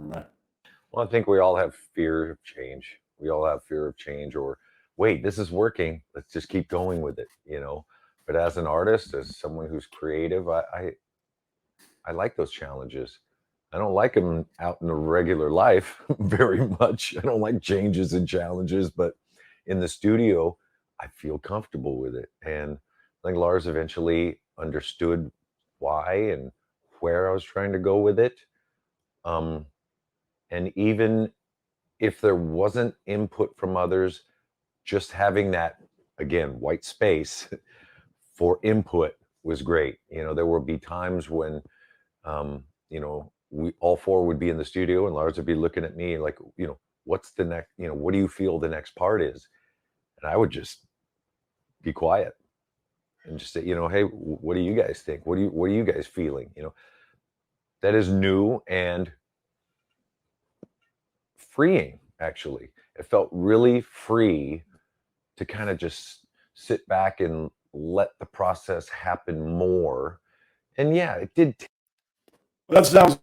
right. Well, I think we all have fear of change. We all have fear of change, or wait, this is working. Let's just keep going with it, you know. But as an artist, as someone who's creative, I like those challenges. I don't like them out in the regular life very much. I don't like changes and challenges, but in the studio, I feel comfortable with it. And I think Lars eventually understood why and where I was trying to go with it. Um, and even if there wasn't input from others, just having that, again, white space for input was great. You know, there would be times when you know, we all four would be in the studio and Lars would be looking at me like, you know, what's the next, you know, what do you feel the next part is? And I would just be quiet and just say, you know, hey, what do you guys think? What are you guys feeling? You know, that is new and freeing, actually. It felt really free to kind of just sit back and let the process happen more. And yeah, it did. Well, that sounds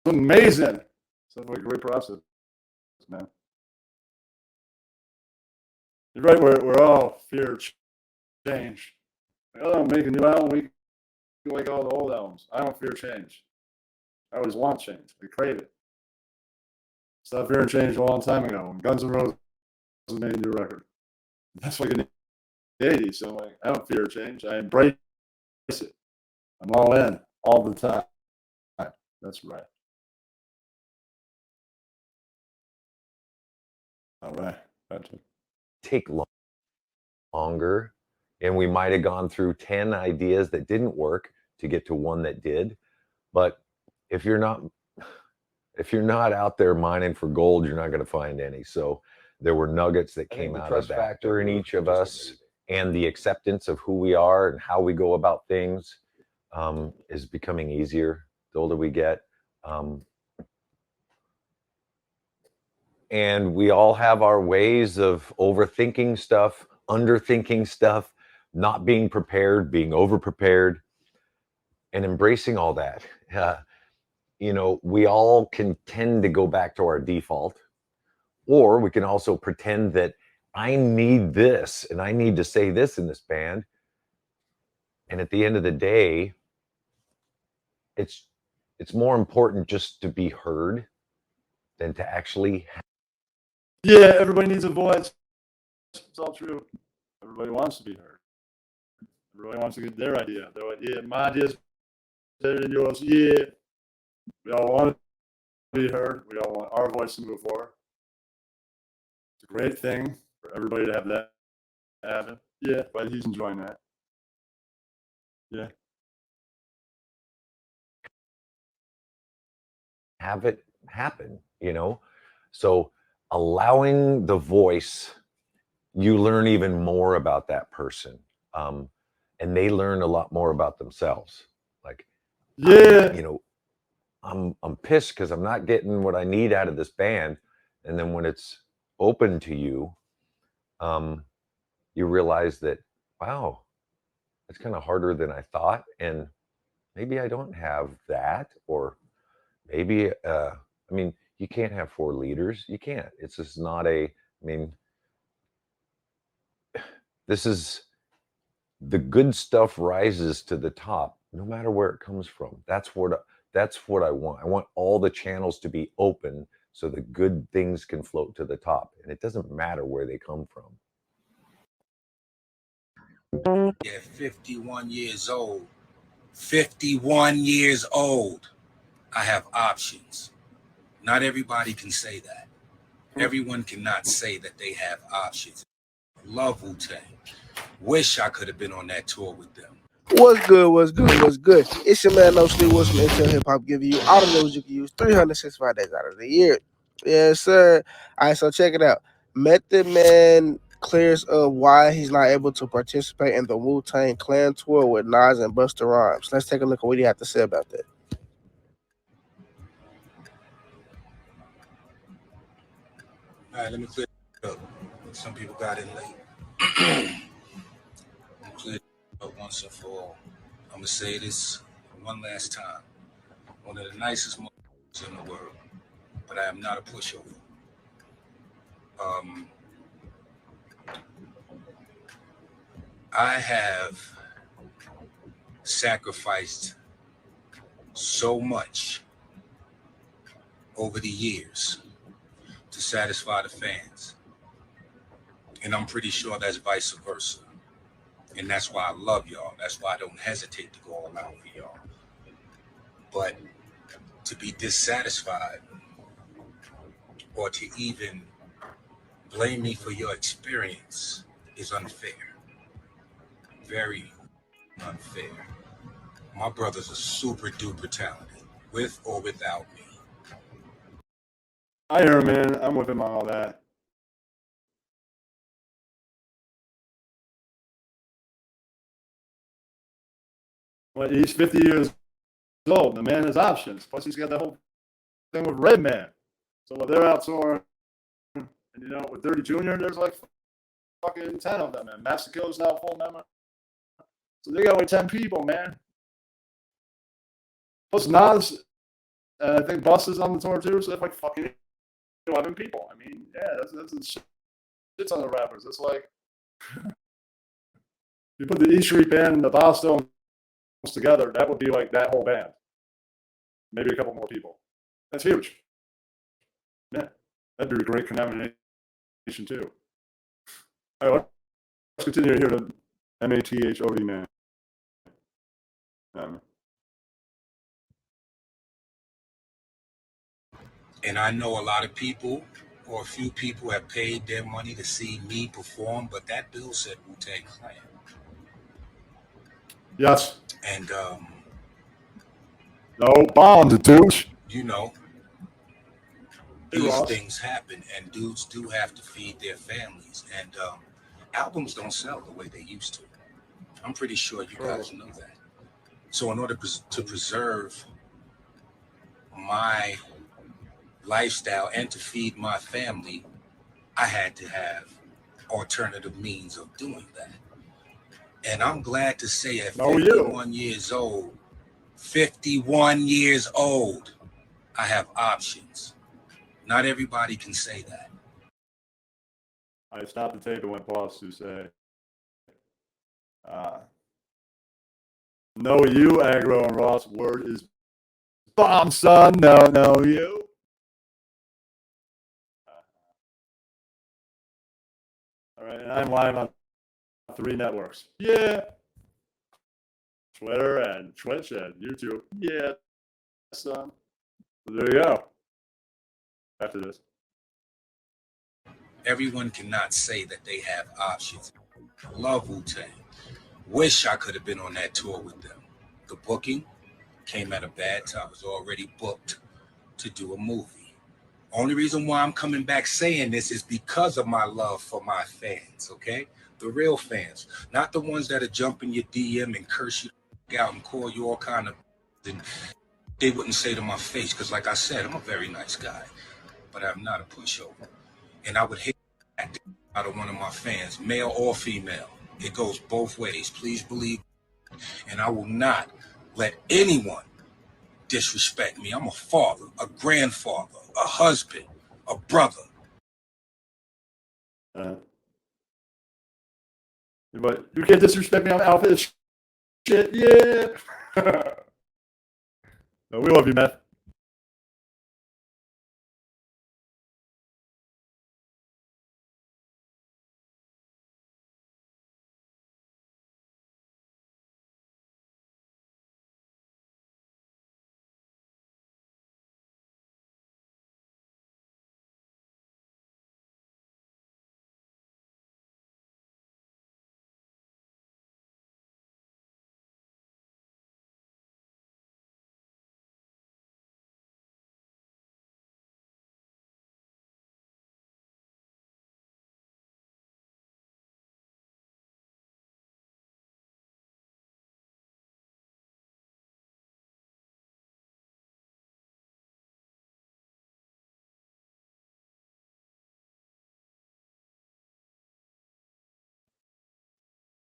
amazing. Sounds like a great process, man. You're right. We're all fear of change. Oh, make a new album. We like all the old albums. I don't fear change. I always want change. I crave it. Stopped fearing change a long time ago when Guns N' Roses made a new record. That's like in the 80s. So I'm like, I don't fear change. I embrace it. I'm all in all the time. That's right. All right. That's it. Take longer, and we might have gone through 10 ideas that didn't work to get to one that did. But if you're not out there mining for gold, you're not going to find any. So there were nuggets that came out of that. Factor in each of us and the acceptance of who we are and how we go about things is becoming easier the older we get. And we all have our ways of overthinking stuff, underthinking stuff, not being prepared, being overprepared, and embracing all that. You know, we all can tend to go back to our default, or we can also pretend that I need this and I need to say this in this band. And at the end of the day, it's more important just to be heard than to actually. Yeah, everybody needs a voice. It's all true. Everybody wants to be heard. Everybody wants to get their idea. My idea is better than yours. Yeah. We all want to be heard. We all want our voice to move forward. It's a great thing for everybody to have that happen. Yeah, but he's enjoying that. Yeah. Have it happen, you know? So allowing the voice, you learn even more about that person. And they learn a lot more about themselves. Like, Yeah. you know, I'm pissed because I'm not getting what I need out of this band. And then when it's open to you, you realize that, wow, it's kind of harder than I thought. And maybe I don't have that, or maybe, I mean, you can't have four leaders. You can't. It's just not a, I mean, this is the good stuff rises to the top no matter where it comes from. That's what I want. I want all the channels to be open so the good things can float to the top, and it doesn't matter where they come from. Yeah, 51 years old. 51 years old. I have options. Not everybody can say that. Everyone cannot say that they have options. Love Wu-Tang. Wish I could have been on that tour with them. What's good? What's good? What's good? It's your man No Sleep Wilson, Intel Hip Hop, giving you all the news you can use 365 days out of the year. Yes, sir. All right, so check it out. Method Man clears up why he's not able to participate in the Wu-Tang Clan tour with Nas and Busta Rhymes. Let's take a look at what he had to say about that. All right, let me clear it up. Some people got in late. Let me clear it up once and for all. I'm going to say this one last time. One of the nicest moments in the world. but I am not a pushover. I have sacrificed so much over the years to satisfy the fans. And I'm pretty sure that's vice versa. And that's why I love y'all. That's why I don't hesitate to go all out for y'all. But to be dissatisfied or to even blame me for your experience is unfair. Very unfair. My brothers are super duper talented, with or without me. I hear him, man. I'm with him on all that. Well, he's 50 years old. The man has options. Plus, he's got the whole thing with Redman. So when they're out touring, and with Dirty Jr., there's like fucking 10 of them, man. Master Killer's now a full member. So they got like 10 people, man. Plus Nas, I think Bus is on the tour too, so that's like fucking 11 people. I mean, yeah, that's a shit ton of rappers. It's like, you put the E Street Band and the Bosstones together, that would be like that whole band. Maybe a couple more people. That's huge. Yeah, that'd be a great combination too. All right, let's continue here to MATHOD, man. And I know a lot of people, or a few people, have paid their money to see me perform, but that bill said Wu-Tang Clan. Yes. And no bombs, douche. These things happen, and dudes do have to feed their families, and albums don't sell the way they used to. I'm pretty sure you guys know that. So in order to preserve my lifestyle and to feed my family, I had to have alternative means of doing that. And I'm glad to say at 51 years old, I have options. Not everybody can say that. I stopped the tape and went pause to say, no, you, Aggro and Ross, word is bomb, son. No, you. All right, and I'm live on 3 networks. Yeah. Twitter and Twitch and YouTube. Yeah, son. So there you go. After this. Everyone cannot say that they have options. Love Wu-Tang. Wish I could have been on that tour with them. The booking came at a bad time. I was already booked to do a movie. Only reason why I'm coming back saying this is because of my love for my fans, okay? The real fans, not the ones that are jumping your DM and curse you out and call you all kind of, and they wouldn't say to my face, because like I said, I'm a very nice guy, but I'm not a pushover. And I would hate that out of one of my fans, male or female. It goes both ways. Please believe. And I will not let anyone disrespect me. I'm a father, a grandfather, a husband, a brother. But you can't disrespect me on outfit shit. Yeah. No, we love you, man.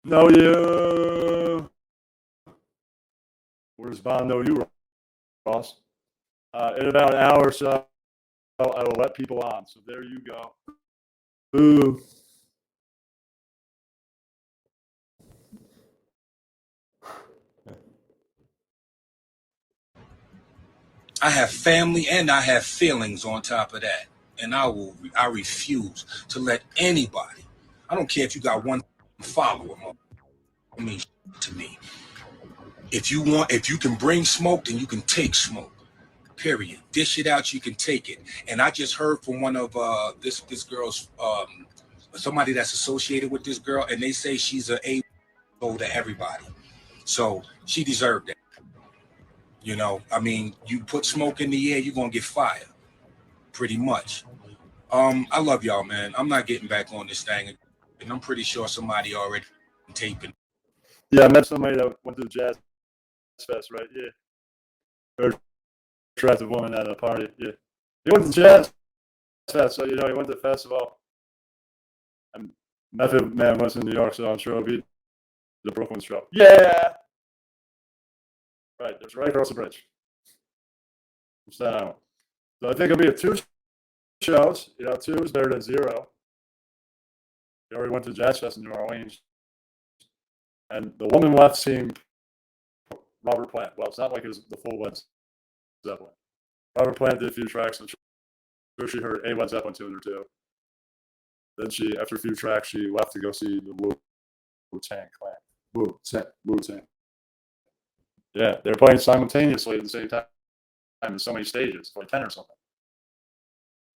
Know you. Where's Bond? Know you, Ross? In about an hour or so, I will let people on. So there you go. Ooh. I have family and I have feelings on top of that. And I refuse to let anybody, I don't care if you got one follower, I mean to me. If you can bring smoke, then you can take smoke. Period. Dish it out, you can take it. And I just heard from one of this girl's somebody that's associated with this girl, and they say she's an A to everybody. So she deserved that. You know, I mean, you put smoke in the air, you're gonna get fired. Pretty much. I love y'all, man. I'm not getting back on this thing, and I'm pretty sure somebody already taping. Yeah, I met somebody that went to the Jazz Fest, right? Yeah. Very attractive woman at a party. Yeah. He went to the Jazz Fest, so he went to the festival. And Method Man was in New York, so I'm sure it'll be the Brooklyn show. Yeah. Right, it's right across the bridge. So I think it'll be 2 shows. 2 is better than 0. He already went to Jazz Fest in New Orleans. And the woman left seemed Robert Plant. Well, it's not like it was the full Led Zeppelin. Robert Plant did a few tracks, and sure she heard a Led Zeppelin tune or 2. Then after a few tracks, she left to go see the Wu-Tang Clan. Wu-Tang. Yeah, they're playing simultaneously at the same time in so many stages, like 10 or something.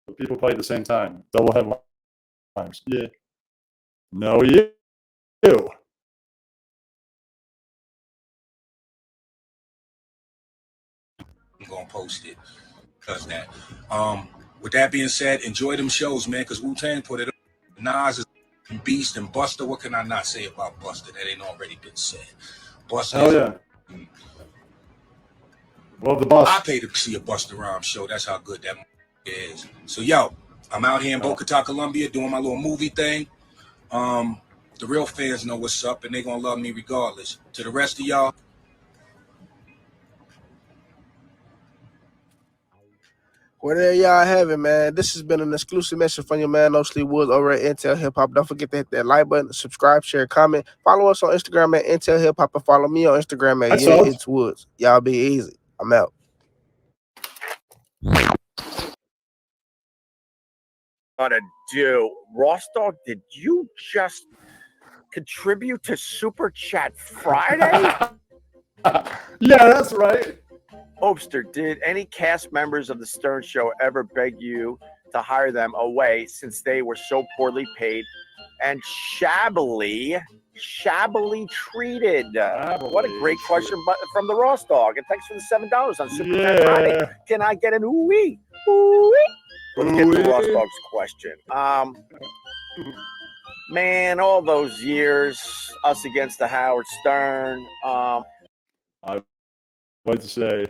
But people play at the same time, double headlines. Yeah. No, you. I'm gonna post it because that. With that being said, enjoy them shows, man. Because Wu-Tang put it up. Nas is Beast and Buster. What can I not say about Buster that ain't already been said? Buster. Oh yeah. Well, the boss. I paid to see a Busta Rhymes show. That's how good that is. So, yo, I'm out here in Bogota, Colombia, doing my little movie thing. The real fans know what's up, and they gonna love me regardless. To the rest of y'all. Well, there y'all have it, man. This has been an exclusive message from your man, No Sleep Woods, over at Intel Hip Hop. Don't forget to hit that like button, subscribe, share, comment. Follow us on Instagram at Intel Hip Hop, and follow me on Instagram at It's Woods. Y'all be easy. I'm out. Gotta do. Ross Dog, did you just contribute to Super Chat Friday? Yeah, that's right. Obster, did any cast members of the Stern Show ever beg you to hire them away since they were so poorly paid and shabbily treated? What a great question from the Ross Dog. And thanks for the $7 on Super Chat Friday. Can I get an ooh-wee? Ooh-wee? Let's get to Ross Dog's question. Man, all those years, us against the Howard Stern. I'd like to say,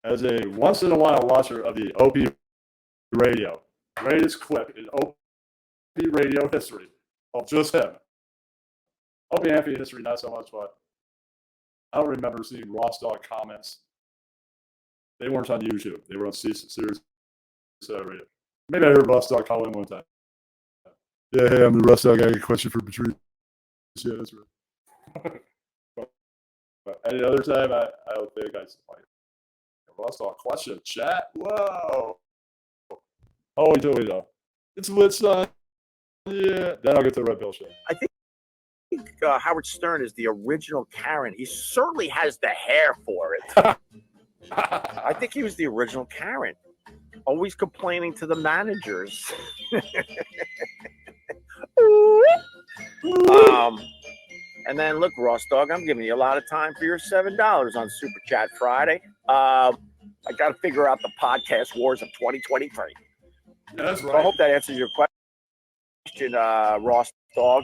as a once in a while watcher of the OP radio, greatest clip in OP radio history of just him. OP Amphi history, not so much, but I don't remember seeing Ross Dog comments. They weren't on YouTube. They were on Sirius Radio. Maybe I heard Ross Dog call in one time. Yeah, hey, I'm the Ross Dog. I got a question for Patrice. Yeah, that's right. but any other time, I don't think I like Ross Dog question chat. Whoa. Holy Toledo. It's lit, son. Yeah. Then I'll get to the Red Pill show. I think Howard Stern is the original Karen. He certainly has the hair for it. I think he was the original Karen. Always complaining to the managers. And then look, Ross Dog, I'm giving you a lot of time for your $7 on Super Chat Friday. I got to figure out the podcast wars of 2023. That's right. So I hope that answers your question, Ross Dog.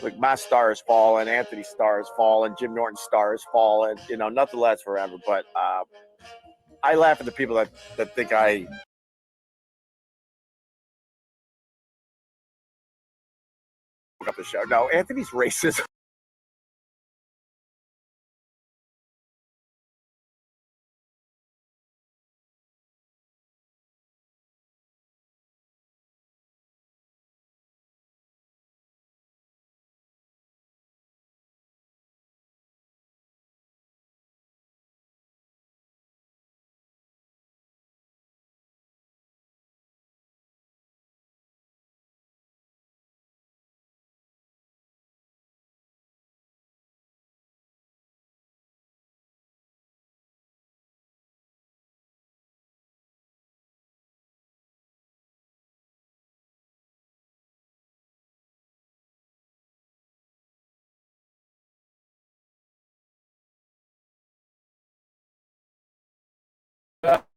Look, my star has fallen, Anthony's star has fallen, Jim Norton's star has fallen. You know, nothing lasts forever. But I laugh at the people that think I up the show. No, Anthony's racist.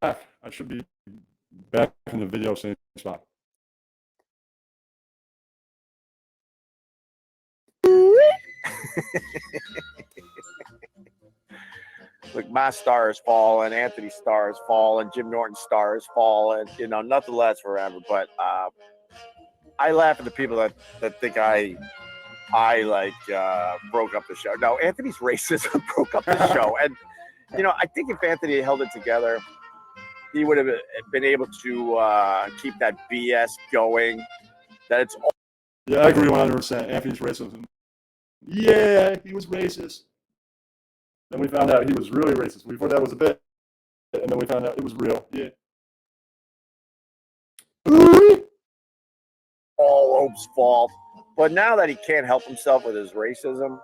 back. I should be back in the video same spot. Look, my star has fallen, Anthony's star has fallen, Jim Norton's star has fallen. You know, nothing lasts forever. But I laugh at the people that think I broke up the show. No, Anthony's racism broke up the show. And you know, I think if Anthony held it together, he would have been able to keep that BS going. That it's all. Yeah, I agree 100%. Anthony's racism. Yeah, he was racist. Then we found out he was really racist. We thought that was a bit, and then we found out it was real. Yeah. all Ope's fault. But now that he can't help himself with his racism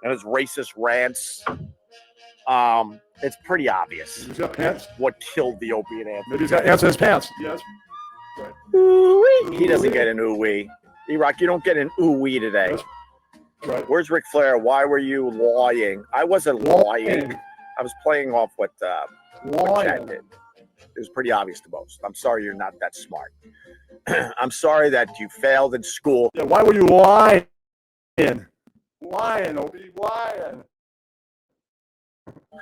and his racist rants, it's pretty obvious He's got pants. what killed the Opie and Anthony. Maybe he's got ants in his pants. Yes. He doesn't get an ooh-wee. E-Rock, you don't get an ooh-wee today. That's right. Where's Ric Flair? Why were you lying? I wasn't lying. I was playing off what Chad did. It was pretty obvious to most. I'm sorry you're not that smart. I'm sorry that you failed in school. Yeah, why were you lying? Lying, Opie, lying.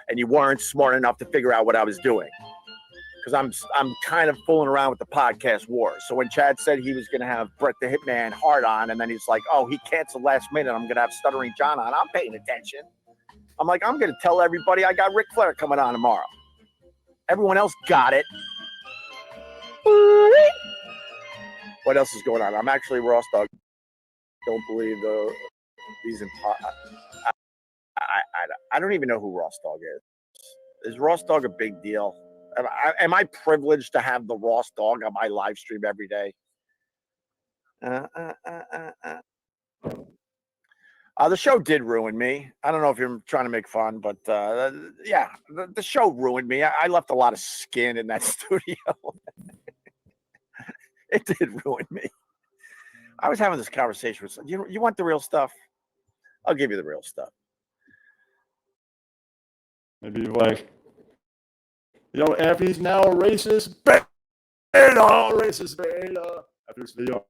And you weren't smart enough to figure out what I was doing. Because I'm kind of fooling around with the podcast war. So when Chad said he was going to have Bret the Hitman hard on, and then he's like, oh, he canceled last minute, I'm going to have Stuttering John on, I'm paying attention. I'm like, I'm going to tell everybody I got Ric Flair coming on tomorrow. Everyone else got it. What else is going on? I'm actually Ross Dog. Don't believe these I don't even know who Ross Dog is. Is Ross Dog a big deal? Am I privileged to have the Ross Dog on my live stream every day? The show did ruin me. I don't know if you're trying to make fun, but yeah, the show ruined me. I left a lot of skin in that studio. It did ruin me. I was having this conversation with you want the real stuff? I'll give you the real stuff. Maybe like, Anthony's now a racist beta, racist beta. After this video,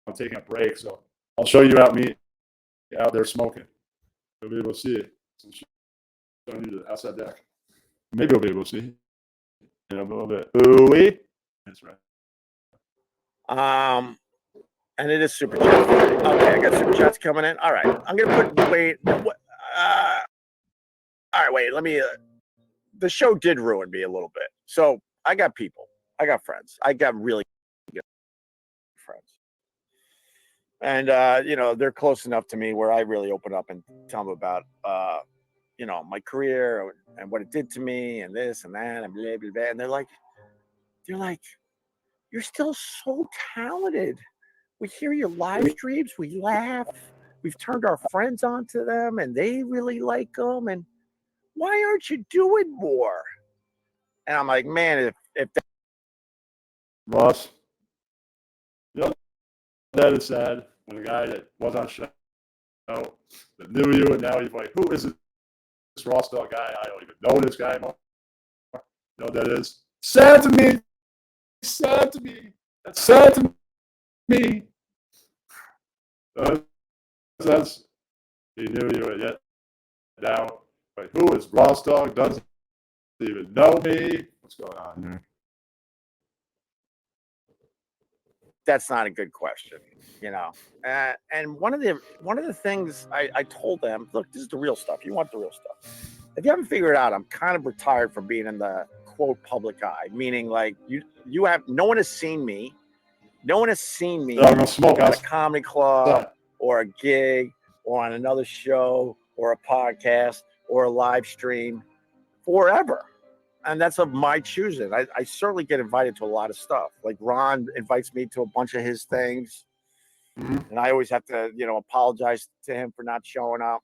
I'm taking a break, so I'll show you me out there smoking. You'll be able to see it. Showing you the outside deck. Maybe you'll be able to see in a little bit. Ooh-wee. That's right. And it is super chats. Okay, I got super chats coming in. All right, I'm gonna put all right, wait. Let me. The show did ruin me a little bit. So I got people. I got friends. I got really good friends. And, they're close enough to me where I really open up and tell them about, my career and what it did to me and this and that and blah, blah, blah. And they're like, you're still so talented. We hear your live streams. We laugh. We've turned our friends onto them and they really like them. And why aren't you doing more? And I'm like, man, if that Ross, that is sad. When a guy that was on show, that knew you, and now he's like, who is this Ross Dog guy? I don't even know this guy anymore. That is sad to me. Sad to me. That's sad to me. That's he knew you, and yet now. But who is Ross Dog? Doesn't even know me. What's going on here? that's not a good question, And one of the things I told them, look, this is the real stuff. You want the real stuff. If you haven't figured it out, I'm kind of retired from being in the quote public eye, meaning like you have no one has seen me. No one has seen me I'm gonna smoke at a comedy club or a gig or on another show or a podcast or a live stream forever. And that's of my choosing. I certainly get invited to a lot of stuff. Like Ron invites me to a bunch of his things. Mm-hmm. And I always have to, apologize to him for not showing up.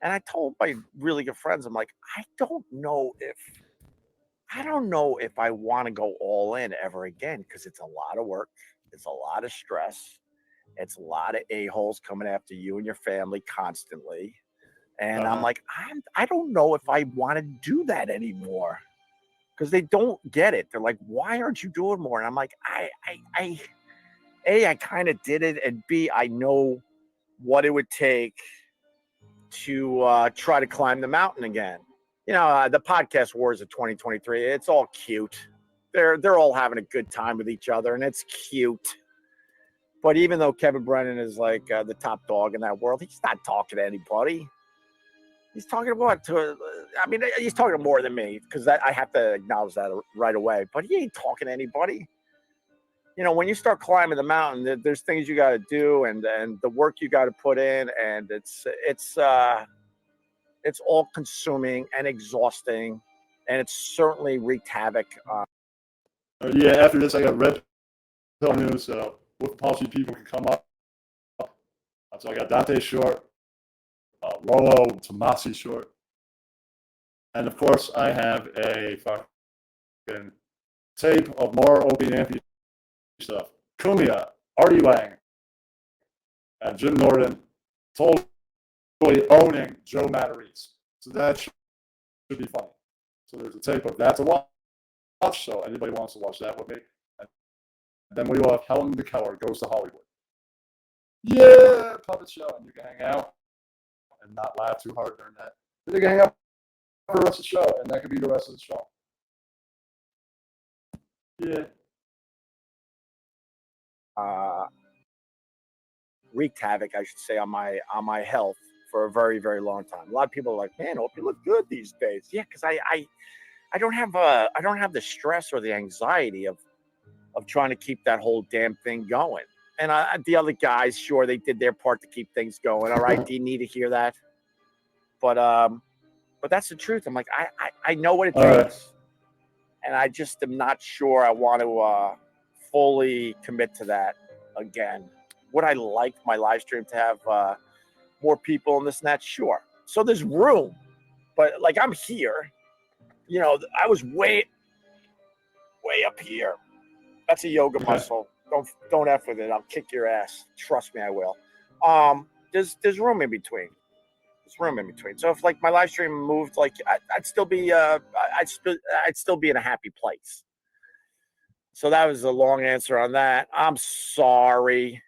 And I told my really good friends, I'm like, I don't know if I want to go all in ever again, because it's a lot of work. It's a lot of stress. It's a lot of a-holes coming after you and your family constantly. And I'm like, I don't know if I want to do that anymore. because they don't get it. They're like, why aren't you doing more? And I'm like, I kind of did it, and B, I know what it would take to try to climb the mountain again. The podcast wars of 2023, it's all cute. They're all having a good time with each other, and it's cute. But even though Kevin Brennan is like the top dog in that world, he's not talking to anybody. He's talking about he's talking more than me, because I have to acknowledge that right away. But he ain't talking to anybody. When you start climbing the mountain, there's things you got to do, and the work you got to put in, and it's all consuming and exhausting, and it's certainly wreaked havoc. After this, I got red pill news. With policy people can come up. So I got Dante Short, Rollo Tomasi Short, and of course I have a fucking tape of more Opie and Anthony stuff. Cumia, Artie Lang, and Jim Norton totally owning Joe Matarese. So that should be funny. So there's a tape of that to watch. So anybody wants to watch that with me. And then we will have Helen McKellar Goes to Hollywood. Yeah, puppet show. And you can hang out and not laugh too hard during that. Then you can hang out for the rest of the show, and that could be the rest of the show. Yeah. Wreaked havoc, I should say, on my health for a very, very long time. A lot of people are like, man, hope you look good these days. Yeah, because I don't have the stress or the anxiety of trying to keep that whole damn thing going. And the other guys, sure, they did their part to keep things going. All right, do you need to hear that? But that's the truth. I'm like, I know what it takes, Right. and I just am not sure I want to fully commit to that again. Would I like my live stream to have more people in this and that? Sure. So there's room, but like I'm here. I was way up here. That's a yoga muscle. Don't F with it. I'll kick your ass. Trust me, I will. There's room in between. There's room in between. So if like my live stream moved, like I'd still be I'd still be in a happy place. So that was a long answer on that. I'm sorry.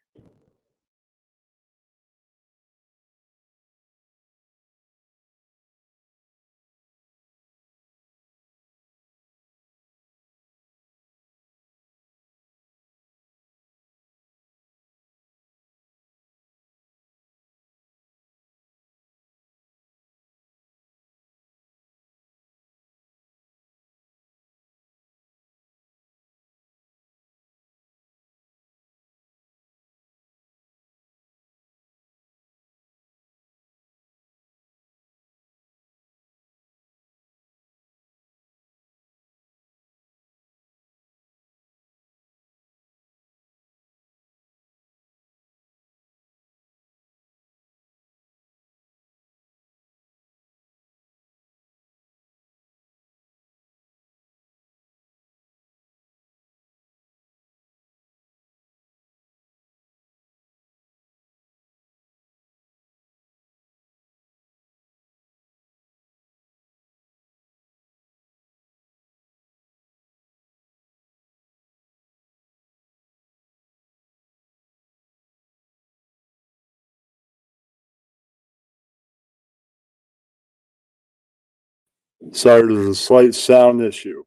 Sorry, there's a slight sound issue.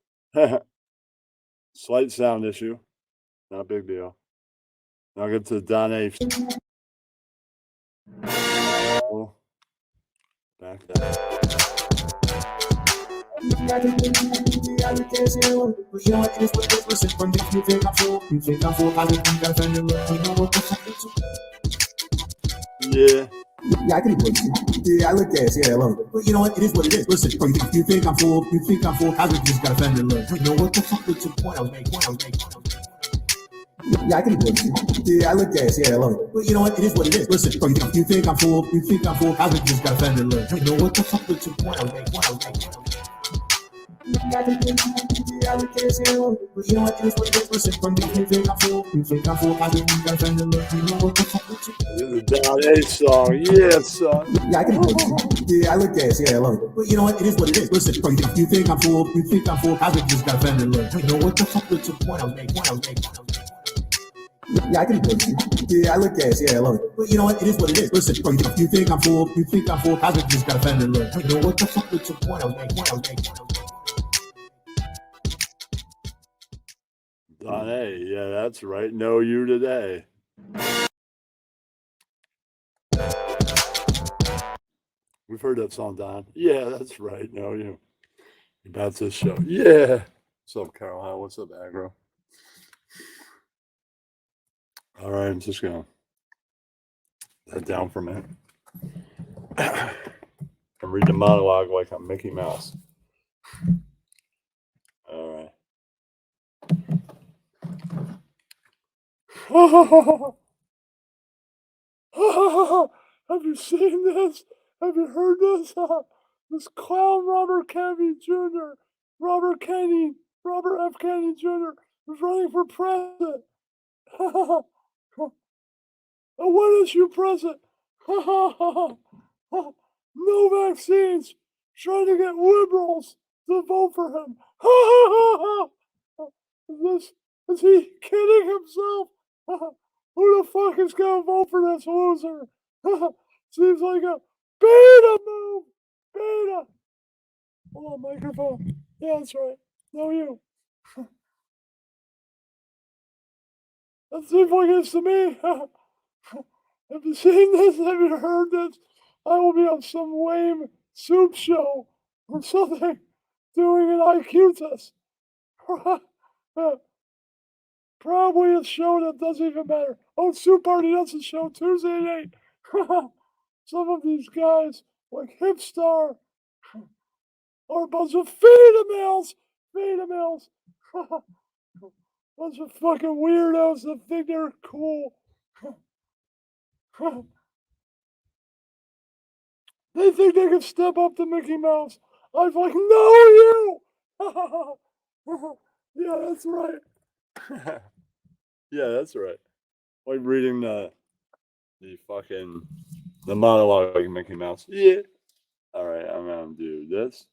Slight sound issue. Not a big deal. Now I'll get to Don A. Back there. Yeah. Yeah, I can agree with you. Yeah, I look at it. Yeah, I love it. But you know what? It is what it is. Listen, if you think I'm full, I would just got offended. Look, you know what the fuck was the point I was making? Yeah, I can agree with you. Yeah, I look at it. Yeah, I love it. But you know what? It is what it is. Listen, if you think I'm full, I would just got offended. Look, you know what the fuck was the point I was making? I can think I can't say it, but you know what? It is what it is. Listen, from me, you think I'm full. You think I'm full. I think you got a friend that look. You know what the fuck with you? This is a Down A song. Yeah, son. Yeah, I can do it. Yeah, I look gas. Yeah, I love it. But you know what? It is what it is. Listen, from you think I'm full. You think I'm full. I think you just got a friend that look. You know what the fuck with you? Point I was making. Yeah, I can do it. Yeah, I look gas. Yeah, I love it. But you know what? It is what it is. Listen, from you think I'm full. You think I'm full. I think you just got a friend that look. You know what the fuck with you? Point I was making. Don A. Yeah, that's right. Know you today. We've heard that song, Don. Yeah, that's right. Know you. About this show. Yeah. What's up, Carolina? What's up, Agro? All right, I'm just going to head down for a minute and read the monologue like I'm Mickey Mouse. All right. Have you seen this? Have you heard this? This clown Robert Kennedy Jr. Robert F. Kennedy Jr. is running for president. A one issue president. No vaccines. Trying to get liberals to vote for him. Is he kidding himself? Who the fuck is gonna vote for this loser? Seems like a beta move. Beta. Hold on, microphone. Yeah, that's right. No, you. That seems like it's to me. Have you seen this? Have you heard this? I will be on some lame soup show or something doing an IQ test. Probably a show that doesn't even matter. Oh, Soup Party does a show Tuesday at 8. Some of these guys, like Hipstar, are a bunch of females. Bunch of fucking weirdos that think they're cool. They think they can step up to Mickey Mouse. I was like, no, you! Yeah, that's right. Yeah, that's right. Like reading the monologue like Mickey Mouse. Yeah. All right, I'm gonna do this.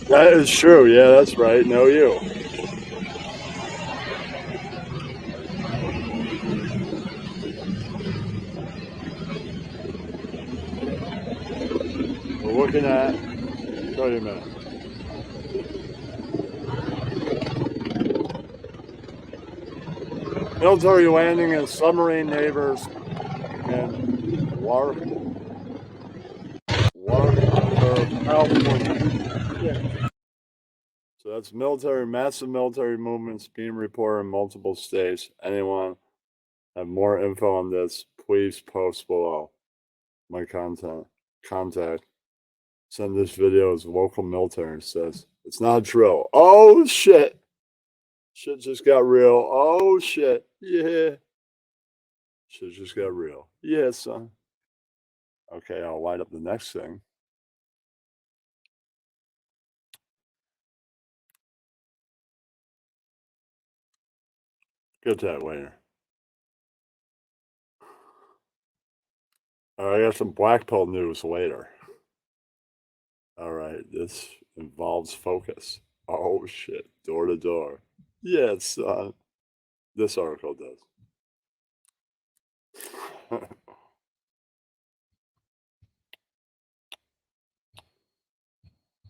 That is true. Yeah, that's right. Know you. We're looking at. Wait a minute. Military landing and submarine neighbors in California. So that's massive military movements being reported in multiple states. Anyone have more info on this, please post below. My contact. Send this video as local military says. It's not a drill. Oh, shit. Shit just got real. Oh, shit. Yeah. Shit just got real. Yeah, son. Okay, I'll light up the next thing. Get that later. All right, I got some black pill news later. All right, this involves focus. Oh, shit. Door to door. Yeah, it's, this article does.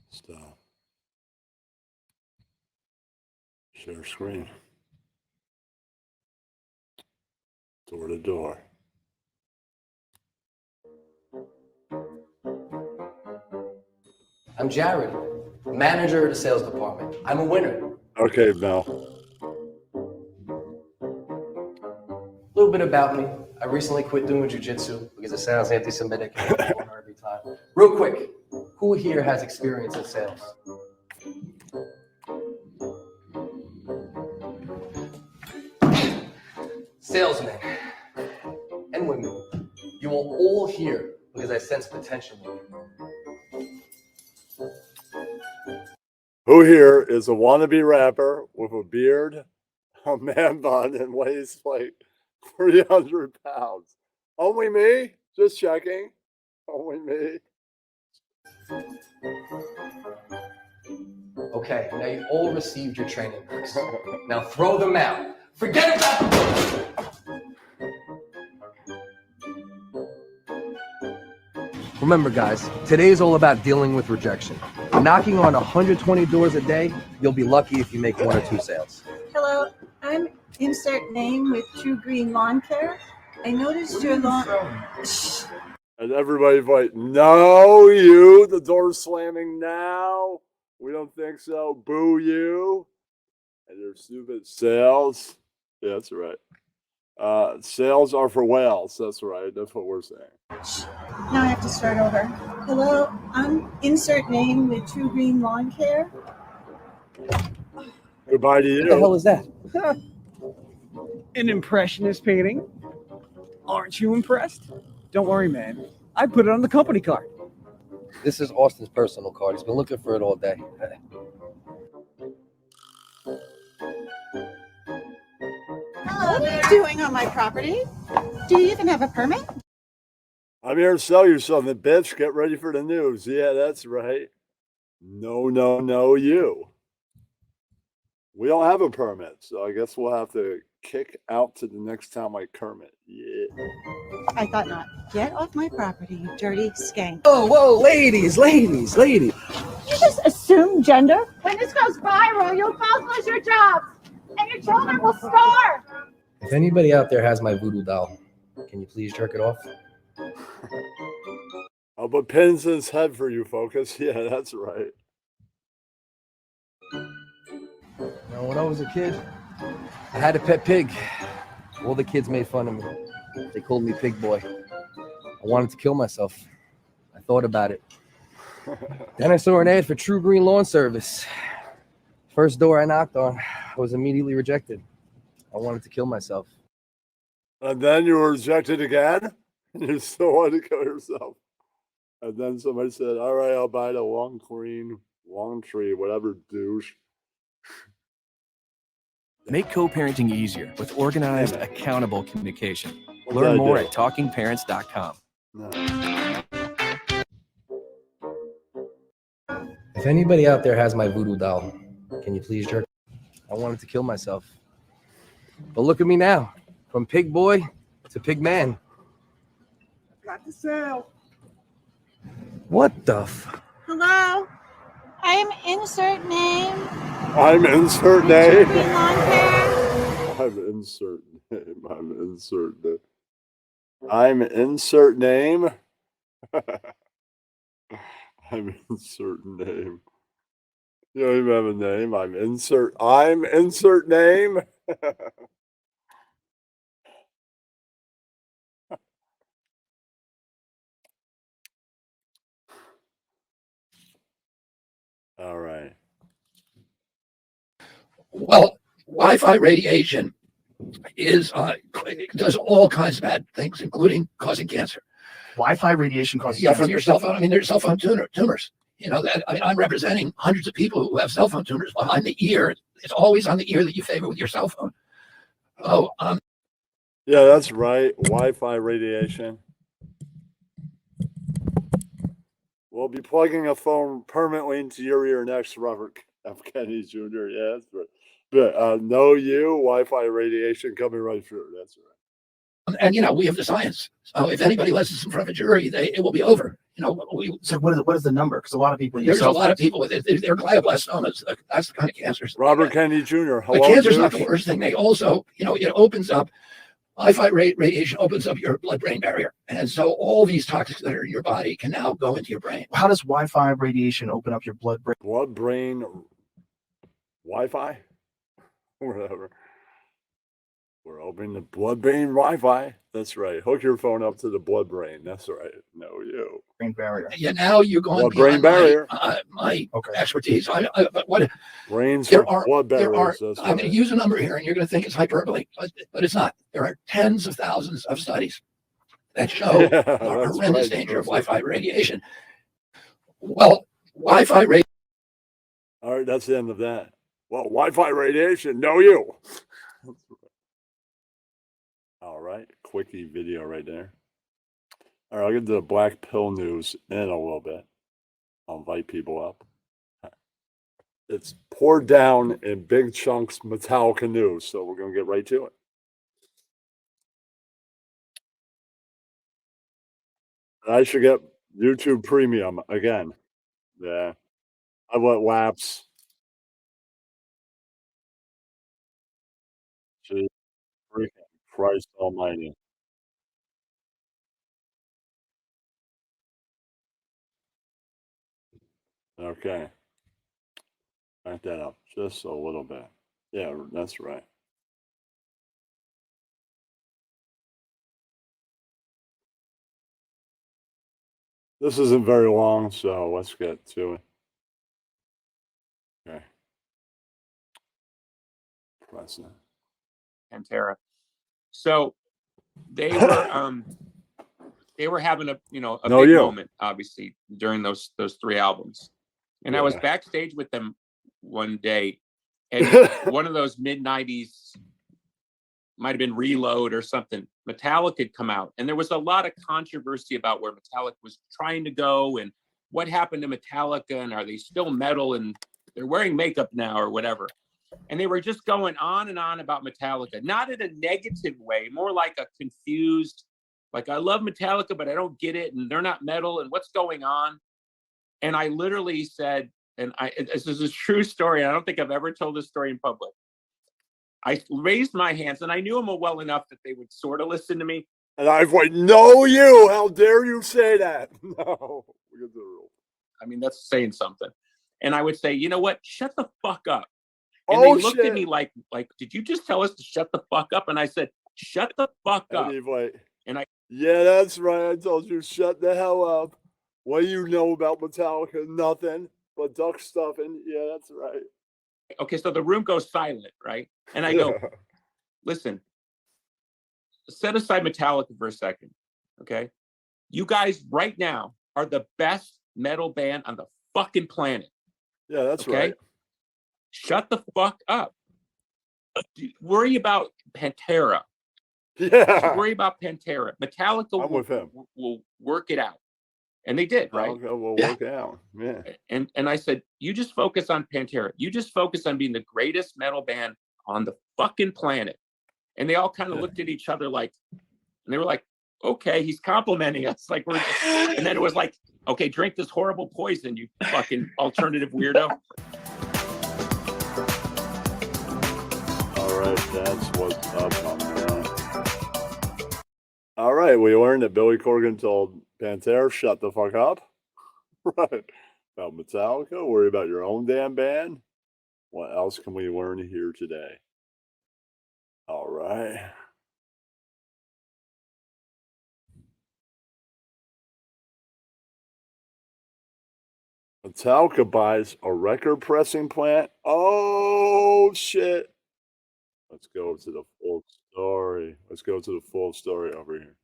Stop. Share screen. Door to door. I'm Jared, manager of the sales department. I'm a winner. Okay, Mel. A little bit about me. I recently quit doing jiu-jitsu because it sounds anti-Semitic and I want to every time. Real quick, Who here has experience in sales? Salesmen and women, you are all here because I sense potential in you. Who here is a wannabe rapper with a beard, a man bun, and weighs like 300 pounds? Only me? Just checking. Only me. Okay, now you all received your training books. Now throw them out. Forget about them. Remember, guys, today is all about dealing with rejection. Knocking on 120 doors a day, you'll be lucky if you make 1 or 2 sales. Hello, I'm insert name with True Green Lawn Care. I noticed your lawn. Shh. And everybody's like, no, you. The door's slamming now. We don't think so. Boo you. And your stupid sales. Yeah, that's right. Sales are for whales. That's right. That's what we're saying. Now I have to start over. Hello, I'm insert name with True Green Lawn Care. Goodbye to you. What the hell is that? An impressionist painting. Aren't you impressed? Don't worry, man. I put it on the company card. This is Austin's personal card. He's been looking for it all day. Hello, what are you doing on my property? Do you even have a permit? I'm here to sell you something, bitch. Get ready for the news. Yeah, that's right. No, no, no, you. We don't have a permit, so I guess we'll have to kick out to the next town like Kermit. Yeah. I thought not. Get off my property, you dirty skank. Whoa, ladies. You just assume gender? When this goes viral, you'll both lose your jobs, and your children will starve. If anybody out there has my voodoo doll, can you please jerk it off? I'll put pins in his head for you, Focus. Yeah, that's right. Now, when I was a kid, I had a pet pig. All the kids made fun of me. They called me Pig Boy. I wanted to kill myself. I thought about it. Then I saw an ad for True Green Lawn Service. First door I knocked on, I was immediately rejected. I wanted to kill myself. And then you were rejected again? You still wanted to kill yourself. And then somebody said, all right, I'll buy the long tree, whatever douche. Make co-parenting easier with organized, accountable communication. What'd Learn I more do? at talkingparents.com. No. If anybody out there has my voodoo doll, can you please jerk? I wanted to kill myself. But look at me now, from Pig Boy to Pig Man. Got to sell. What the f? Hello, I'm insert name. I'm insert name. True Green Lawn Care. I'm insert name. I'm insert name. I'm insert name. I'm insert name. You don't even have a name. I'm insert name. All right. Well, Wi-Fi radiation does all kinds of bad things, including causing cancer. Wi-Fi radiation causes cancer from your cell phone. I mean, there's cell phone tumors. You know that. I mean, I'm representing hundreds of people who have cell phone tumors behind the ear. It's always on the ear that you favor with your cell phone. Oh, yeah, that's right. Wi-Fi radiation. We'll be plugging a phone permanently into your ear next to Robert F. Kennedy Jr. Yes, but no, Wi-Fi radiation coming right through. That's right. and you know, we have the science. So if anybody listens in front of a jury, it will be over. You know, So what is the number? Because a lot of people. There's a lot of people with it. They're glioblastomas. That's the kind of cancers. Robert Kennedy Jr. But cancer's not the worst thing. They also, you know, it opens up. Wi-Fi radiation opens up your blood-brain barrier, and so all these toxins that are in your body can now go into your brain. How does Wi-Fi radiation open up your blood-brain? Blood-brain Wi-Fi, whatever. We're opening the blood-brain Wi-Fi. That's right. Hook your phone up to the blood-brain. That's right. No, you. Brain barrier. Yeah, now you're going Blood-brain beyond barrier. my expertise. But what Brains there for are blood there are barriers. That's I'm going right. to use a number here, and you're going to think it's hyperbole, but it's not. There are tens of thousands of studies that show Yeah, the that's horrendous right. danger of Wi-Fi radiation. Well, Wi-Fi radiation. All right, that's the end of that. Well, Wi-Fi radiation. No, you. All right, quickie video right there. All right, I'll get to the black pill news in a little bit. I'll invite people up. It's poured down in big chunks Metallica news, so we're going to get right to it. I should get YouTube Premium again. Yeah, I let lapse. Jesus freaking Christ almighty. Okay. Back that up just a little bit. Yeah, that's right. This isn't very long, so let's get to it. Okay. Press it. Pantera. So they were having a big moment, obviously, during those three albums. And I was Yeah. backstage with them one day, and one of those mid-90s, might have been Reload or something, Metallica had come out, and there was a lot of controversy about where Metallica was trying to go and what happened to Metallica, and are they still metal, and they're wearing makeup now or whatever. And they were just going on and on about Metallica, not in a negative way, more like a confused, like, I love Metallica, but I don't get it, and they're not metal, and what's going on? And I literally said, and this is a true story, I don't think I've ever told this story in public. I raised my hands, and I knew them well enough that they would sort of listen to me. And I was like, no, you, how dare you say that? No. I mean, that's saying something. And I would say, you know what? Shut the fuck up. And Oh, they looked shit. at me like, did you just tell us to shut the fuck up? And I said, shut the fuck up. And he's like, And I, yeah, that's right. I told you, shut the hell up. What do you know about Metallica? Nothing but duck stuffing. Yeah, that's right. okay, so the room goes silent, right? And I go, listen, set aside Metallica for a second, okay? You guys right now are the best metal band on the fucking planet. Yeah, that's okay? right. Shut the fuck up. Worry about Pantera. Yeah. Worry about Pantera. Metallica will work it out. And they did, right? Okay, we'll work it out. Yeah. And I said, you just focus on Pantera. You just focus on being the greatest metal band on the fucking planet. And they all kind of looked at each other like, and they were like, okay, he's complimenting us. Like we're, and then it was like, okay, drink this horrible poison, you fucking alternative weirdo. All right, that's what's up on that. All right, we learned that Billy Corgan told Pantera, shut the fuck up. Right. About Metallica, worry about your own damn band. What else can we learn here today? All right. Metallica buys a record pressing plant. Oh, shit. Let's go to the full story. Let's go to the full story over here.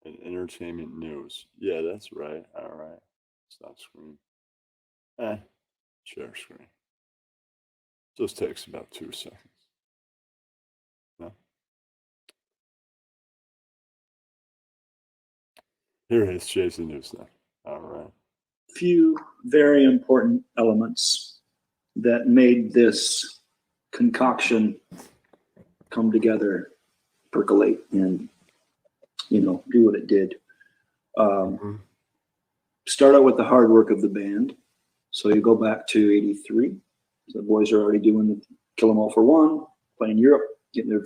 In entertainment news. Yeah, that's right. All right. Stop screen. Share screen. Just takes about 2 seconds. No? Here is Jason Newsnet. All right. Few very important elements that made this concoction come together, percolate, and do what it did. Start out with the hard work of the band. So you go back to '83. So the boys are already doing the Kill 'Em All for One, playing Europe, getting their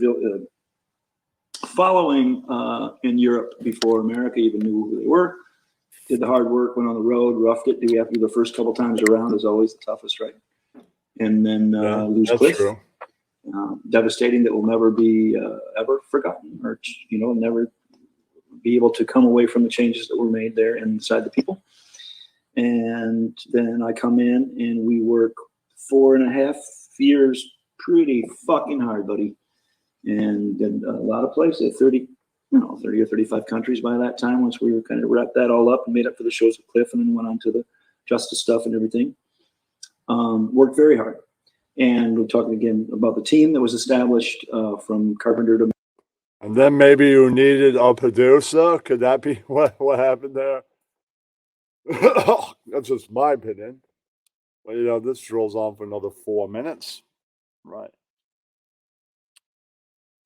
following in Europe before America even knew who they were. Did the hard work, went on the road, roughed it. Do you have to do the first couple times around is always the toughest, right? And then lose that's Cliff. true. devastating that will never be ever forgotten, or never be able to come away from the changes that were made there inside the people. And then I come in and we work 4.5 years pretty fucking hard, buddy. And in a lot of places, 30 or 35 countries by that time, once we were kind of wrapped that all up and made up for the shows with Cliff and then went on to the Justice stuff and everything. Worked very hard. And we're talking again about the team that was established from Carpenter to. And then maybe you needed a producer. Could that be what happened there? That's just my opinion. Well, this drills on for another 4 minutes. Right.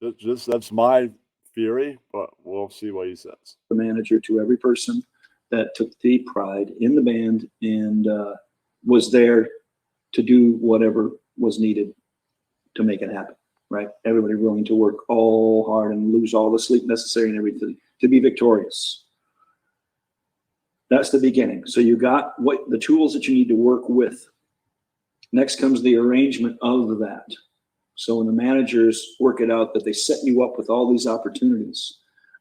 That's my theory, but we'll see what he says. The manager to every person that took the pride in the band and was there to do whatever was needed to make it happen, right? Everybody willing to work all hard and lose all the sleep necessary and everything to be victorious. That's the beginning. So you got the tools that you need to work with. Next comes the arrangement of that. So when the managers work it out that they set you up with all these opportunities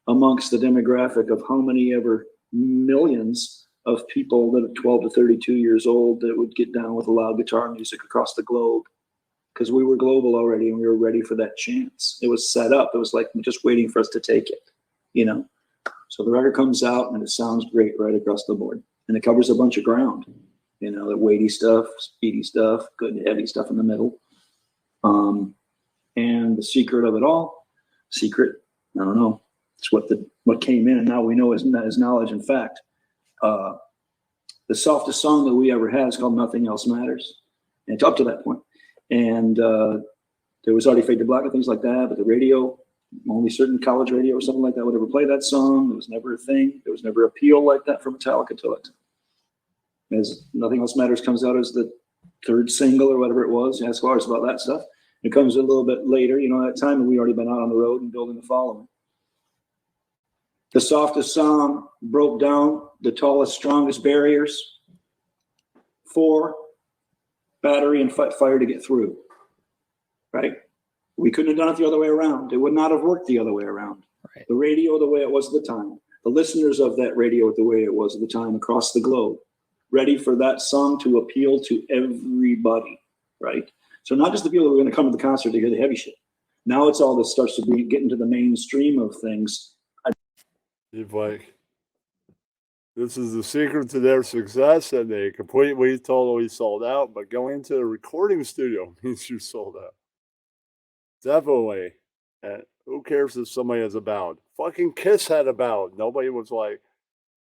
amongst the demographic of how many ever millions of people that are 12 to 32 years old that would get down with a loud guitar music across the globe, because we were global already and we were ready for that chance. It was set up. It was like just waiting for us to take it, So the record comes out and it sounds great right across the board. And it covers a bunch of ground, the weighty stuff, speedy stuff, good heavy stuff in the middle. And the secret of it all, I don't know. It's what came in and now we know is knowledge and fact. The softest song that we ever had is called Nothing Else Matters. And it's up to that point. And there was already Fade to Black and things like that, but the radio, only certain college radio or something like that would ever play that song. It was never a thing. There was never appeal like that for Metallica to it. As Nothing Else Matters comes out as the third single or whatever it was, as far as about that stuff. It comes a little bit later, that time we already been out on the road and building the following. The softest song broke down the tallest, strongest barriers for battery and fire to get through, right? We couldn't have done it the other way around. It would not have worked the other way around. Right. The radio the way it was at the time, the listeners of that radio the way it was at the time across the globe, ready for that song to appeal to everybody, right? So not just the people who are going to come to the concert to hear the heavy shit. Now it's all this starts to get into the mainstream of things. This is the secret to their success, and they completely, totally sold out. But going to a recording studio means you sold out. Definitely. And who cares if somebody has a ballad? Fucking Kiss had a ballad. Nobody was like,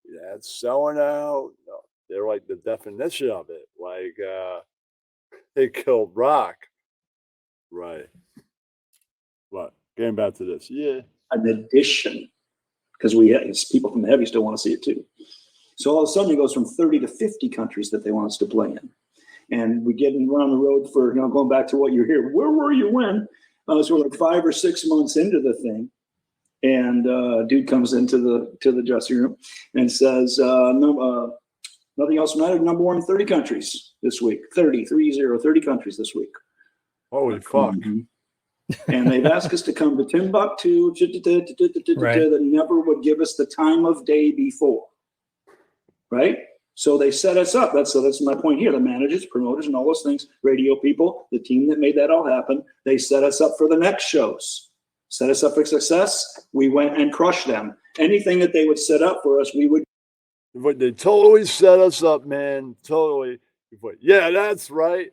yeah, it's selling out. No, they're like the definition of it. Like, they killed rock. Right. But getting back to this. Yeah. An addition. Because people from the heavy still want to see it too. So all of a sudden it goes from 30 to 50 countries that they want us to play in. And we're on the road for, going back to what you're here. Where were you when? So we're like 5 or 6 months into the thing. And dude comes into the dressing room and says, Nothing Else Matters, number 1 in 30 countries this week. 30 countries this week. Holy fuck. And they've asked us to come to Timbuktu that never would give us the time of day before. Right? So they set us up. That's my point here. The managers, promoters, and all those things, radio people, the team that made that all happen, they set us up for the next shows. Set us up for success. We went and crushed them. Anything that they would set up for us, we would. But they totally set us up, man. Totally. Yeah, that's right.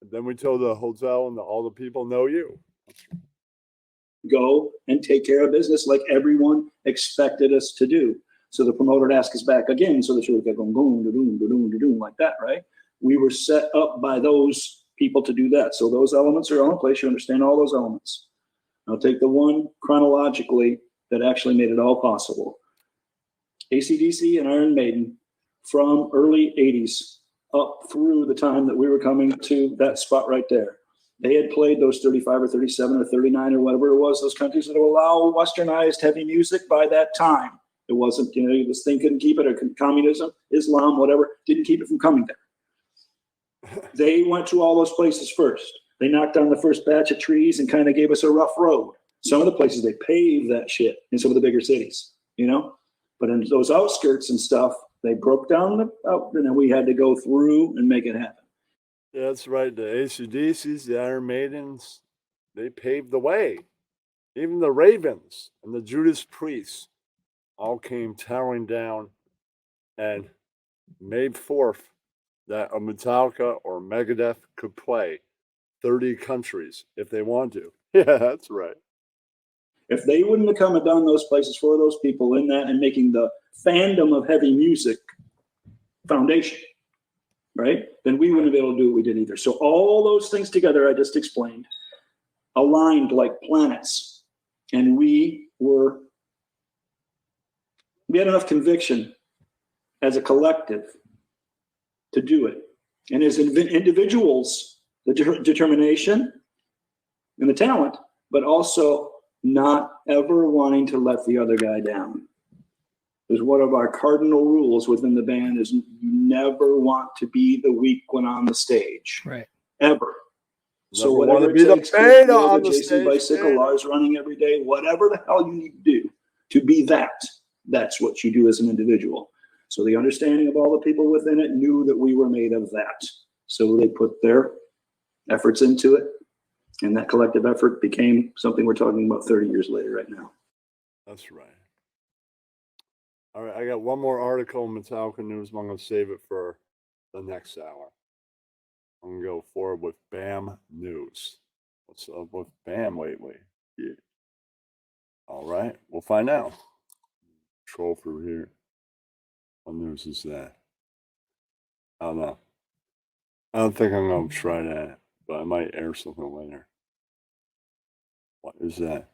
And then we told the hotel and all the people know you. Go and take care of business like everyone expected us to do. So the promoter would ask us back again, so that you would go boom, like that, right? We were set up by those people to do that. So those elements are all in place. You understand all those elements. I'll take the one chronologically that actually made it all possible. AC/DC and Iron Maiden from early 80s up through the time that we were coming to that spot right there. They had played those 35 or 37 or 39 or whatever it was, those countries that allow westernized heavy music by that time. It wasn't, this thing couldn't keep it, or communism, Islam, whatever, didn't keep it from coming there. They went to all those places first. They knocked down the first batch of trees and kind of gave us a rough road. Some of the places they paved that shit in some of the bigger cities, you know? But in those outskirts and stuff, they broke down and then we had to go through and make it happen. That's right. The AC/DCs, the Iron Maidens, they paved the way. Even the Ravens and the Judas Priests all came towering down and made forth that a Metallica or Megadeth could play 30 countries if they want to. Yeah, that's right. If they wouldn't have come and done those places for those people in that and making the fandom of heavy music foundation, right? Then we wouldn't be able to do what we did either. So all those things together, I just explained, aligned like planets. And we had enough conviction as a collective to do it. And as individuals, the determination and the talent, but also not ever wanting to let the other guy down. Because one of our cardinal rules within the band is you never want to be the weak one on the stage. Right. Ever. So Never whatever wanna it be the takes, beta on the JC stage, Bicycle, beta. Lars running every day, whatever the hell you need to do to be that, that's what you do as an individual. So the understanding of all the people within it knew that we were made of that. So they put their efforts into it. And that collective effort became something we're talking about 30 years later right now. That's right. All right, I got one more article in Metallica News, but I'm going to save it for the next hour. I'm going to go forward with BAM News. What's up with BAM lately? Yeah. All right, we'll find out. Troll through here. What news is that? I don't know. I don't think I'm going to try that, but I might air something later. What is that?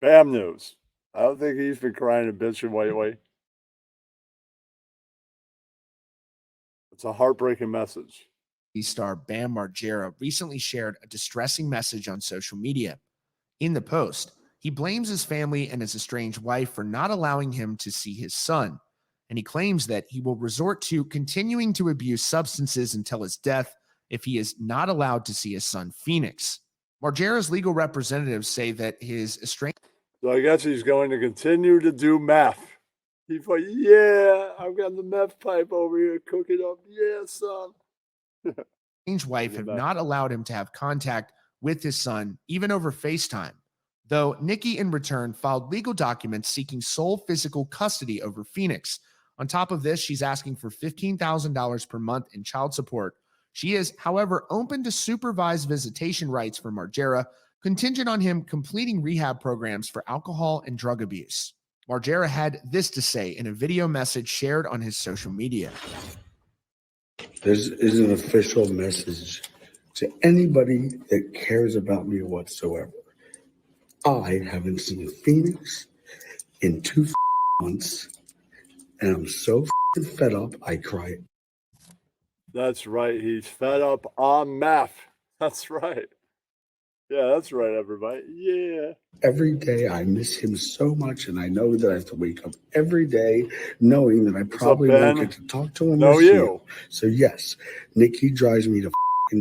BAM News. I don't think he's been crying and bitching lately. It's a heartbreaking message. Star Bam Margera recently shared a distressing message on social media. In the post, he blames his family and his estranged wife for not allowing him to see his son, and he claims that he will resort to continuing to abuse substances until his death if he is not allowed to see his son Phoenix. Margera's legal representatives say that his estranged... So I guess he's going to continue to do meth. He's like, yeah, I've got the meth pipe over here cooking up. Yeah, son. estranged wife have not allowed him to have contact with his son, even over FaceTime. Though Nikki, in return, filed legal documents seeking sole physical custody over Phoenix. On top of this, she's asking for $15,000 per month in child support. She is, however, open to supervised visitation rights for Margera, contingent on him completing rehab programs for alcohol and drug abuse. Margera had this to say in a video message shared on his social media. This is an official message to anybody that cares about me whatsoever. I haven't seen Phoenix in 2 months, and I'm so fed up, I cry. That's right. He's fed up on meth. That's right. Yeah, that's right, everybody. Yeah. Every day I miss him so much, and I know that I have to wake up every day knowing that I probably won't get to talk to him or see him. So yes, Nikki drives me to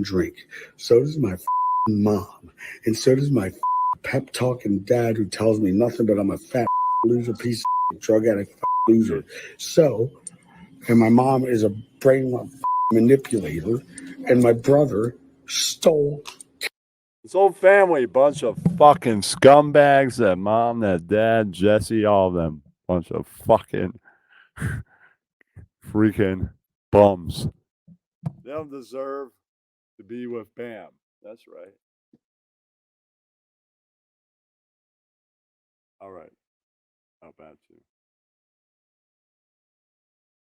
drink. So does my mom. And so does my pep talking dad who tells me nothing but I'm a fat loser, piece of drug addict loser. So, and my mom is a brain manipulator, and my brother stole. This whole family, bunch of fucking scumbags. That mom, that dad, Jesse, all of them. Bunch of fucking freaking bums. They don't deserve to be with Bam. That's right. All right. How about you?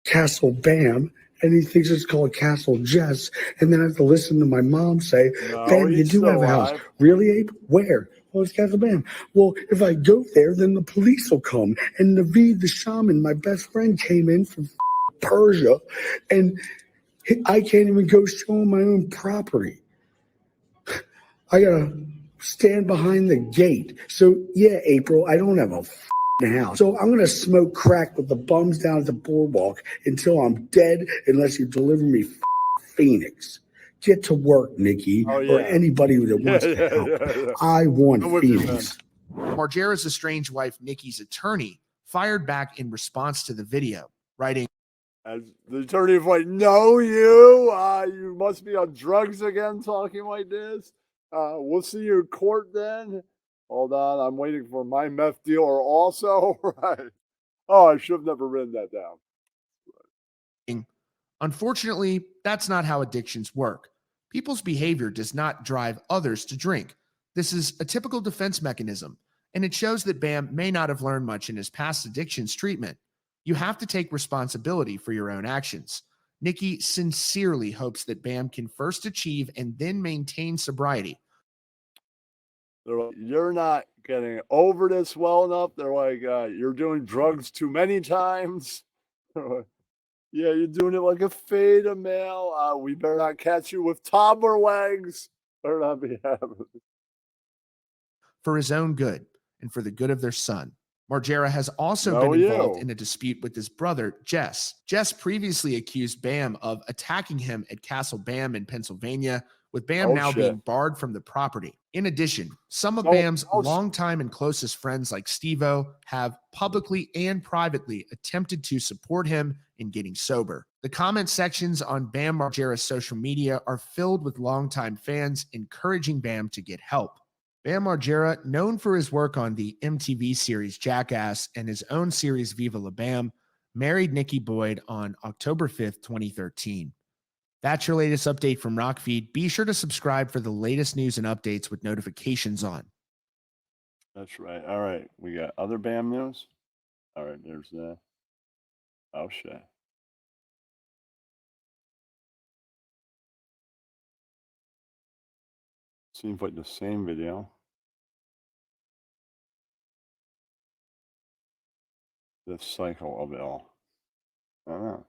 Castle Bam, and he thinks it's called Castle Jess, and then I have to listen to my mom say, No, Bam, you he's do have still a house. alive. Really, Abe? Where? Well, it's Castle Bam. Well, if I go there, then the police will come. And Naveed the shaman, my best friend, came in from Persia, and I can't even go show him my own property. I gotta stand behind the gate. So, yeah, April, I don't have a house. So I'm going to smoke crack with the bums down at the boardwalk until I'm dead, unless you deliver me Phoenix. Get to work, Nikki, Oh, or yeah. anybody that wants to help. I want I'm with you, Phoenix. Margera's estranged wife, Nikki's attorney, fired back in response to the video, writing, As the attorney was like, no, you must be on drugs again talking like this. We'll see you in court then. Hold on, I'm waiting for my meth dealer also. Right. Oh, I should have never written that down. unfortunately, that's not how addictions work. People's behavior does not drive others to drink. This is a typical defense mechanism, and it shows that Bam may not have learned much in his past addictions treatment. You have to take responsibility for your own actions. Nikki sincerely hopes that Bam can first achieve and then maintain sobriety. They're like, you're not getting over this well enough. They're like, you're doing drugs too many times. Yeah, you're doing it like a feta male. We better not catch you with toddler legs. Better not be happening. For his own good and for the good of their son. Margera has also No, been involved you. in a dispute with his brother, Jess. Jess previously accused Bam of attacking him at Castle Bam in Pennsylvania, with Bam Oh, now shit. being barred from the property. In addition, some of Oh, Bam's oh, longtime and closest friends like Steve-O have publicly and privately attempted to support him in getting sober. The comment sections on Bam Margera's social media are filled with longtime fans encouraging Bam to get help. Bam Margera, known for his work on the MTV series Jackass and his own series Viva La Bam, married Nikki Boyd on October 5th, 2013. That's your latest update from Rockfeed. Be sure to subscribe for the latest news and updates with notifications on. That's right. All right. We got other BAM news. All right. There's that. Oh, shit. Seems like the same video. The cycle of it all. I don't know.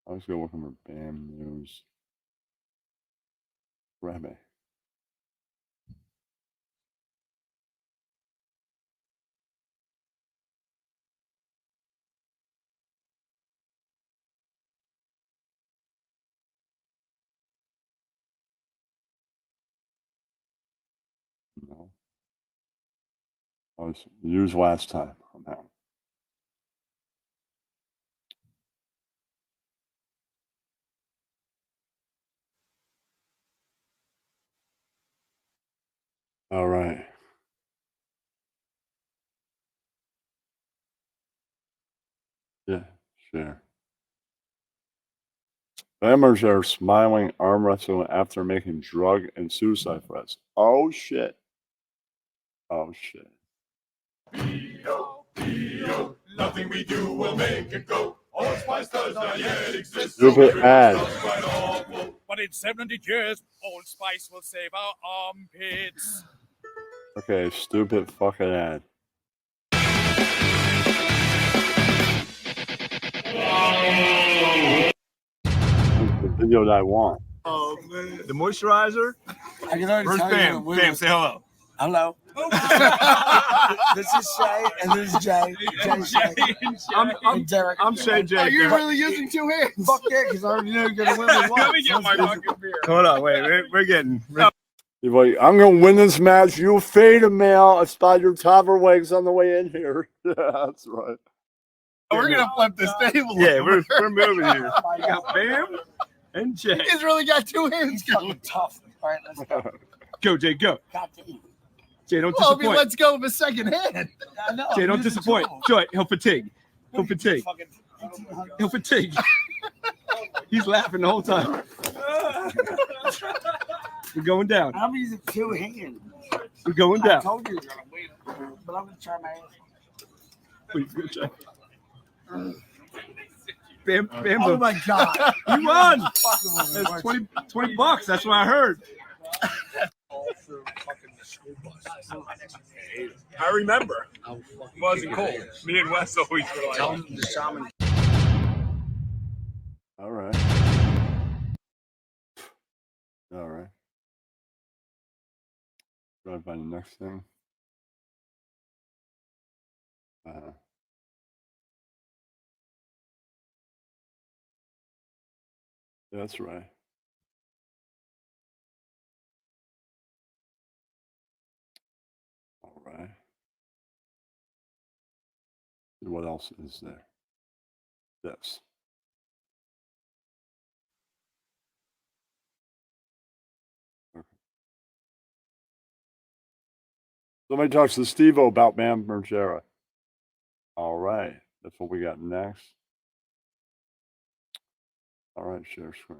I was going looking for BAM news. Rabbi. No. I was used last time on that one. All right. Yeah, sure. Members are smiling arm wrestling after making drug and suicide threats. Oh shit. Oh shit. Nothing we do will make it go. Old Spice does not yet exist. Stupid ad. But in 70 years, Old Spice will save our armpits. Okay, stupid fucking ad. The video that I want. Oh, man. The moisturizer. I can already Where's tell Bam? you Bam, say hello. Hello. This is Shay, and this is Jay. Shay. And Derek. I'm Shay J. Are you Derek. really using two hands? Fuck yeah, because I already know you're going to win with one. Let me get my fucking beer. Hold on, wait. We're getting. You're like, I'm gonna win this match. You fade a male. I spot your toddler legs on the way in here. Yeah, that's right. We're going to flip this table. Yeah, we're moving here. You got Bam and Jay. He's really got two hands. Fucking tough. All right, let's go. Go, Jay, go. God damn. Jay, don't Well, I mean, disappoint. let's go with a second hand. I know. Jay, don't disappoint. Joy, he'll fatigue. He'll fatigue. He'll fatigue. He's laughing the whole time. We're going down. I'm using two hands. We're going I down. told you you're going to win, but I'm going to try my ass. Wait, good Jay. Bam, Bam, Oh my God. You won. Fucking That's 20 bucks. That's what I heard. I remember. It wasn't cold. Me and Wes always were like. Tell him the shaman. All right. All right. Try to find the next thing. Uh, That's right. All right. What else is there? This. Somebody talks to Steve-O about Bam Margera. All right. That's what we got next. All right, share screen.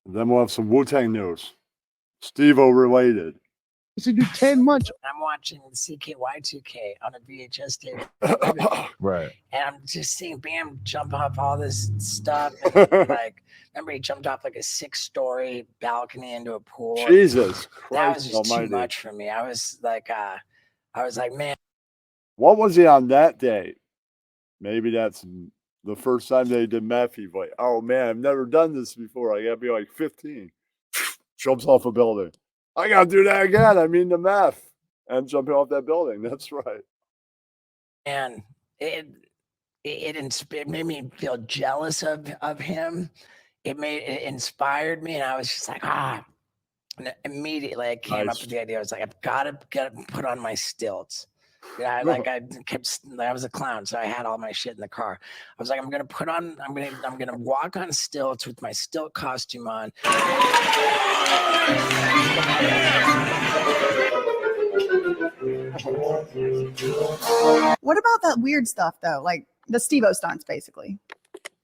And then we'll have some Wu-Tang news. Steve-O related. To do 10 months. I'm watching CKY2K on a VHS tape. Right. And I'm just seeing Bam jump off all this stuff. And, like, remember he jumped off like a 6-story balcony into a pool. Jesus That was Christ just almighty. too much for me. I was like, man. What was he on that day? Maybe that's the first time they did meth. He's like, oh man, I've never done this before. I gotta be like 15. Jumps off a building. I gotta do that again. I mean the meth. And jumping off that building. That's right. And it made me feel jealous of him. It inspired me, and I was just like, And immediately I came up with the idea. I was like, I've got to put on my stilts. Yeah, I was a clown, so I had all my shit in the car. I was like, I'm gonna walk on stilts with my stilt costume on. What about that weird stuff though, like the Steve-O stunts, basically?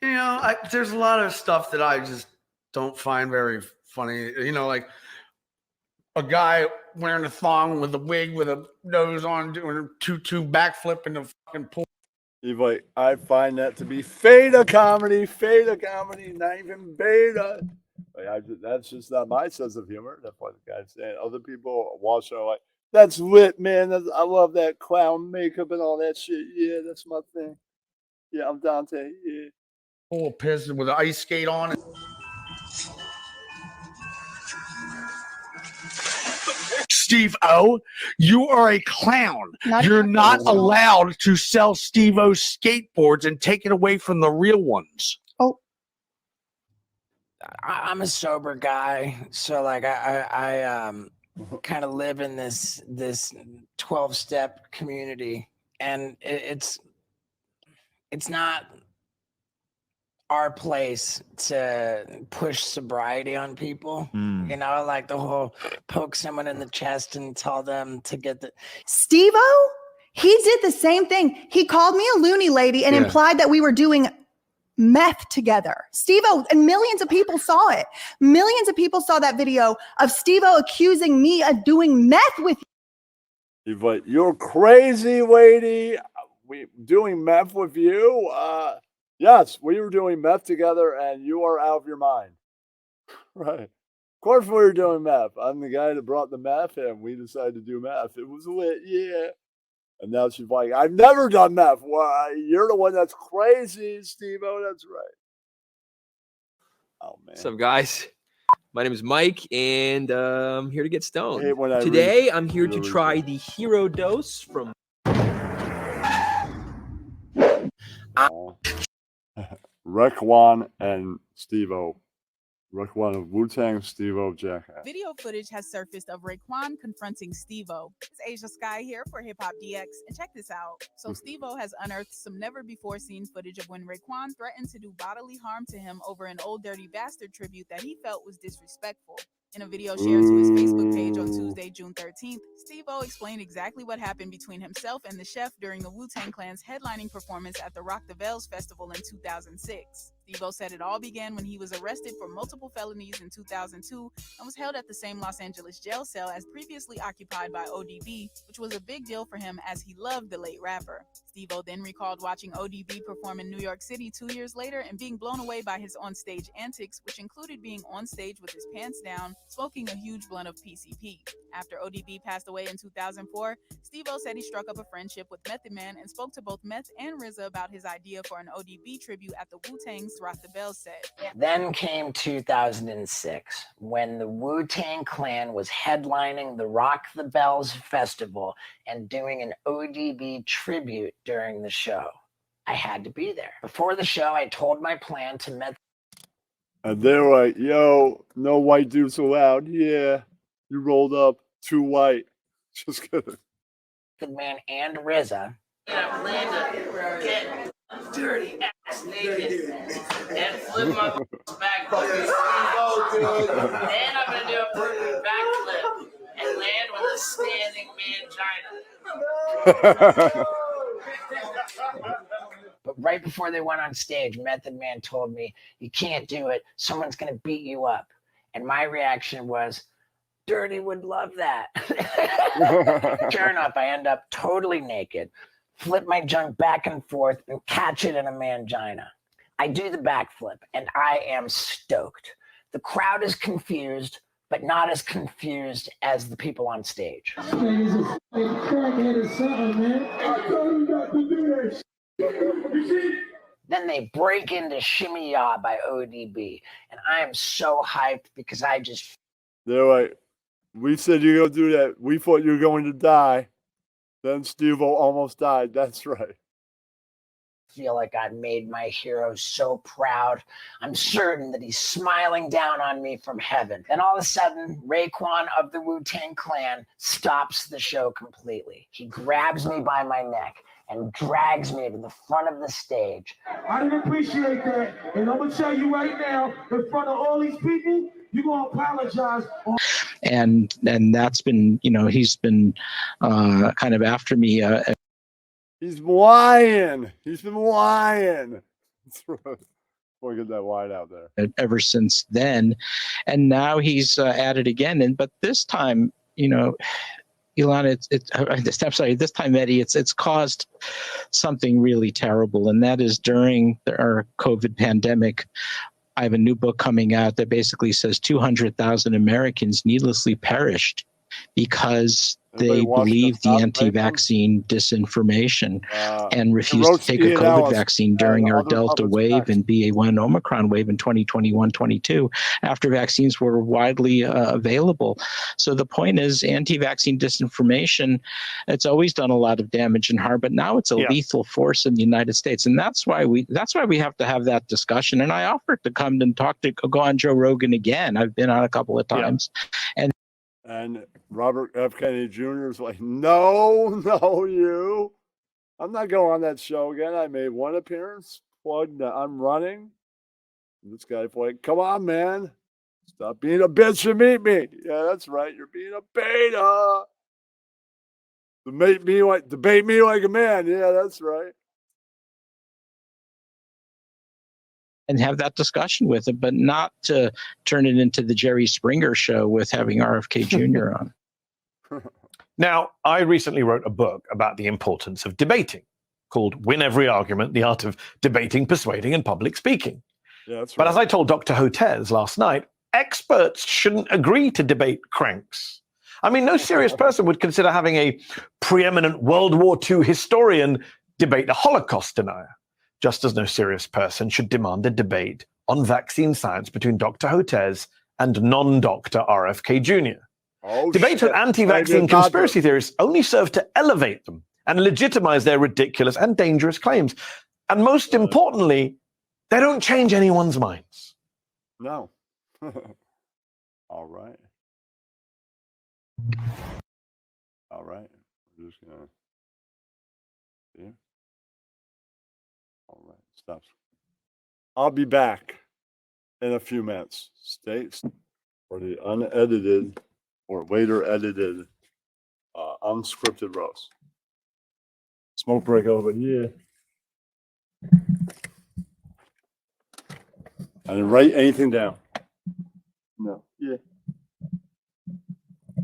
You know, there's a lot of stuff that I just don't find very funny. You know, like a guy wearing a thong with a wig with a nose on doing a tutu backflip in the fucking pool. He's like, I find that to be feta comedy, not even beta. Like, that's just not my sense of humor. That's what the guy's saying. Other people watching are like, that's lit, man. I love that clown makeup and all that shit. Yeah, that's my thing. Yeah, I'm Dante. Yeah. Full of piss with an ice skate on it. Steve-O, you are a clown. You're not allowed to sell Steve-O skateboards and take it away from the real ones. I'm a sober guy, so like I kind of live in this 12-step community, and it's not our place to push sobriety on people. You know, like the whole poke someone in the chest and tell them to get the Steve-O, he did the same thing. He called me a loony lady and implied that we were doing meth together. Steve-O, and millions of people saw it. Millions of people saw that video of Steve-O accusing me of doing meth with you. But you're crazy, lady. We doing meth with you? Yes, we were doing meth together, and you are out of your mind. Right. Of course we were doing meth. I'm the guy that brought the meth, and we decided to do meth. It was lit, yeah. And now she's like, I've never done meth. Why? You're the one that's crazy, Steve-O. That's right. Oh, man. What's up, guys? My name is Mike, and I'm here to get stoned. I Today, I'm here to try the Hero Dose from... Raekwon and Steve-O. Raekwon of Wu-Tang, Steve-O, Jackass. Video footage has surfaced of Raekwon confronting Steve-O. It's Asia Sky here for Hip Hop DX, and check this out. So Steve-O has unearthed some never-before-seen footage of when Raekwon threatened to do bodily harm to him over an Old Dirty Bastard tribute that he felt was disrespectful. In a video shared to his Facebook page on Tuesday, June 13th, Steve-O explained exactly what happened between himself and the chef during the Wu-Tang Clan's headlining performance at the Rock the Bells Festival in 2006. Steve-O said it all began when he was arrested for multiple felonies in 2002 and was held at the same Los Angeles jail cell as previously occupied by ODB, which was a big deal for him as he loved the late rapper. Steve-O then recalled watching ODB perform in New York City 2 years later and being blown away by his onstage antics, which included being on stage with his pants down, smoking a huge blunt of PCP. After ODB passed away in 2004, Steve-O said he struck up a friendship with Method Man and spoke to both Meth and RZA about his idea for an ODB tribute at the Wu-Tang's Rock the Bells set. Then came 2006, when the Wu-Tang Clan was headlining the Rock the Bells Festival and doing an ODB tribute during the show. I had to be there. Before the show, I told my plan to Method And they were like, yo, no white dudes allowed. Yeah. You rolled up too white. Just kidding. Man and RZA. I plan to get dirty ass naked and flip my back. Then I'm gonna do a perfect backflip and land with a standing mangina. But right before they went on stage, Method Man told me, "You can't do it. Someone's gonna beat you up." And my reaction was, Dirty would love that. Sure enough, I end up totally naked, flip my junk back and forth, and catch it in a mangina. I do the backflip, and I am stoked. The crowd is confused, but not as confused as the people on stage. Then they break into Shimmy Ya by ODB, and I am so hyped because I just They're like, we said you're going to do that. We thought you were going to die. Then Steve-O almost died. That's right. feel like I've made my hero so proud. I'm certain that he's smiling down on me from heaven. Then all of a sudden, Raekwon of the Wu-Tang Clan stops the show completely. He grabs me by my neck and drags me to the front of the stage. I didn't appreciate that. And I'm going to tell you right now, in front of all these people, you're going to apologize. And that's been, he's been kind of after me. He's lying. He's been lying. Boy, get that wide out there. Ever since then. And now he's at it again. But this time, Ilana, I'm sorry, this time, Eddie, it's caused something really terrible. And that is during our COVID pandemic, I have a new book coming out that basically says 200,000 Americans needlessly perished because they believed the anti-vaccine disinformation and refused to take a COVID vaccine during our Delta wave and BA1 Omicron wave in 2021-22 after vaccines were widely available. So the point is anti-vaccine disinformation, it's always done a lot of damage and harm, but now it's a lethal force in the United States. And that's why we have to have that discussion. And I offered to come and go on Joe Rogan again. I've been on a couple of times. And Robert F. Kennedy Jr. is like, no, you. I'm not going on that show again. I made one appearance, plugged that I'm running. And this guy's like, come on, man. Stop being a bitch and meet me. Yeah, that's right. You're being a beta. Debate me like a man. Yeah, that's right. And have that discussion with him, but not to turn it into the Jerry Springer show with having RFK Jr. on. Now, I recently wrote a book about the importance of debating called Win Every Argument, The Art of Debating, Persuading, and Public Speaking. Yeah, that's right. But as I told Dr. Hotez last night, experts shouldn't agree to debate cranks. I mean, no serious person would consider having a preeminent World War II historian debate a Holocaust denier. Just as no serious person should demand a debate on vaccine science between Dr. Hotez and non-Dr. RFK Jr. Debates with anti-vaccine conspiracy theorists only serve to elevate them and legitimize their ridiculous and dangerous claims. And most importantly, they don't change anyone's minds. No. All right. All right. I'm just going to see. All right, stop. I'll be back in a few minutes. Stay for the unedited or later edited unscripted roast. Smoke break over here. I didn't write anything down. No. Yeah.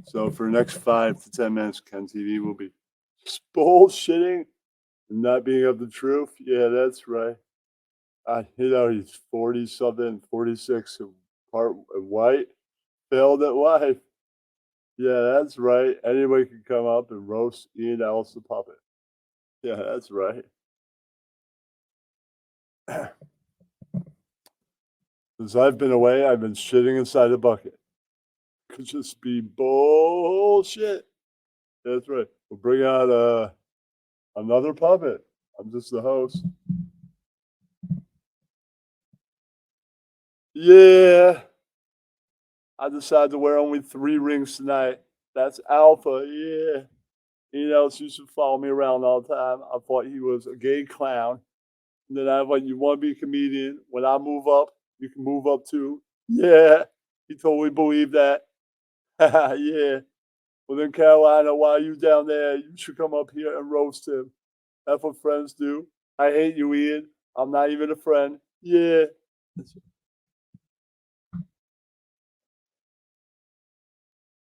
So for the next 5 to 10 minutes, Ken TV will be bullshitting. Not being of the truth? Yeah, that's right. He's 40-something, 46, part white, failed at life. Yeah, that's right. Anybody can come up and roast Ian Ellis the puppet. Yeah, that's right. Since I've been away, I've been shitting inside a bucket. Could just be bullshit. That's right. We'll bring out Another puppet. I'm just the host. Yeah. I decided to wear only 3 rings tonight. That's alpha. Yeah. You know, she used to follow me around all the time. I thought he was a gay clown. And then I went, you want to be a comedian? When I move up, you can move up too. Yeah. He totally believed that. Yeah. Well, then, Carolina, while you down there, you should come up here and roast him. That's what friends do. I hate you, Ian. I'm not even a friend. Yeah.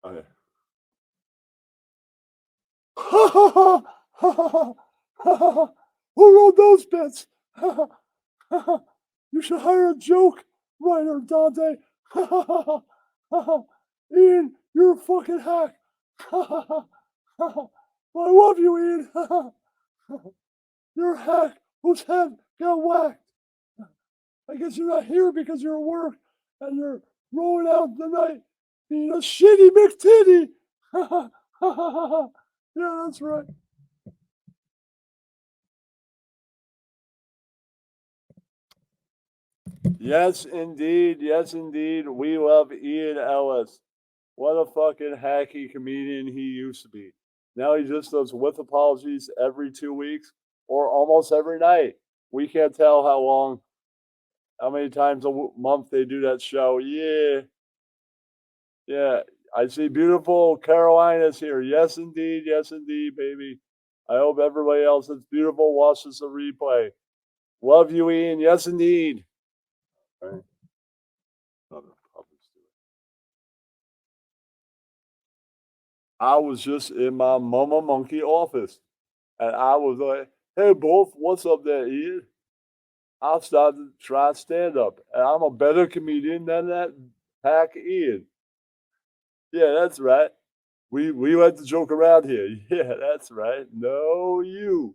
Okay. Who wrote those bits? You should hire a joke writer, Dante. Ian, you're a fucking hack. I love you, Ian. You're a hack whose head got whacked. I guess you're not here because you're at work and you're rolling out the night being a shitty McTitty. Yeah, that's right. Yes, indeed. Yes, indeed. We love Ian Ellis. What a fucking hacky comedian he used to be. Now he just does with apologies every 2 weeks or almost every night. We can't tell how many times a month they do that show. Yeah. Yeah. I see beautiful Carolina's here. Yes, indeed. Yes, indeed, baby. I hope everybody else that's beautiful watches the replay. Love you, Ian. Yes, indeed. Right. I was just in my Mama Monkey office, and I was like, "Hey, Wolf, what's up there, Ian?" I started to try stand up, and I'm a better comedian than that hack Ian. Yeah, that's right. We like to joke around here. Yeah, that's right. No, you.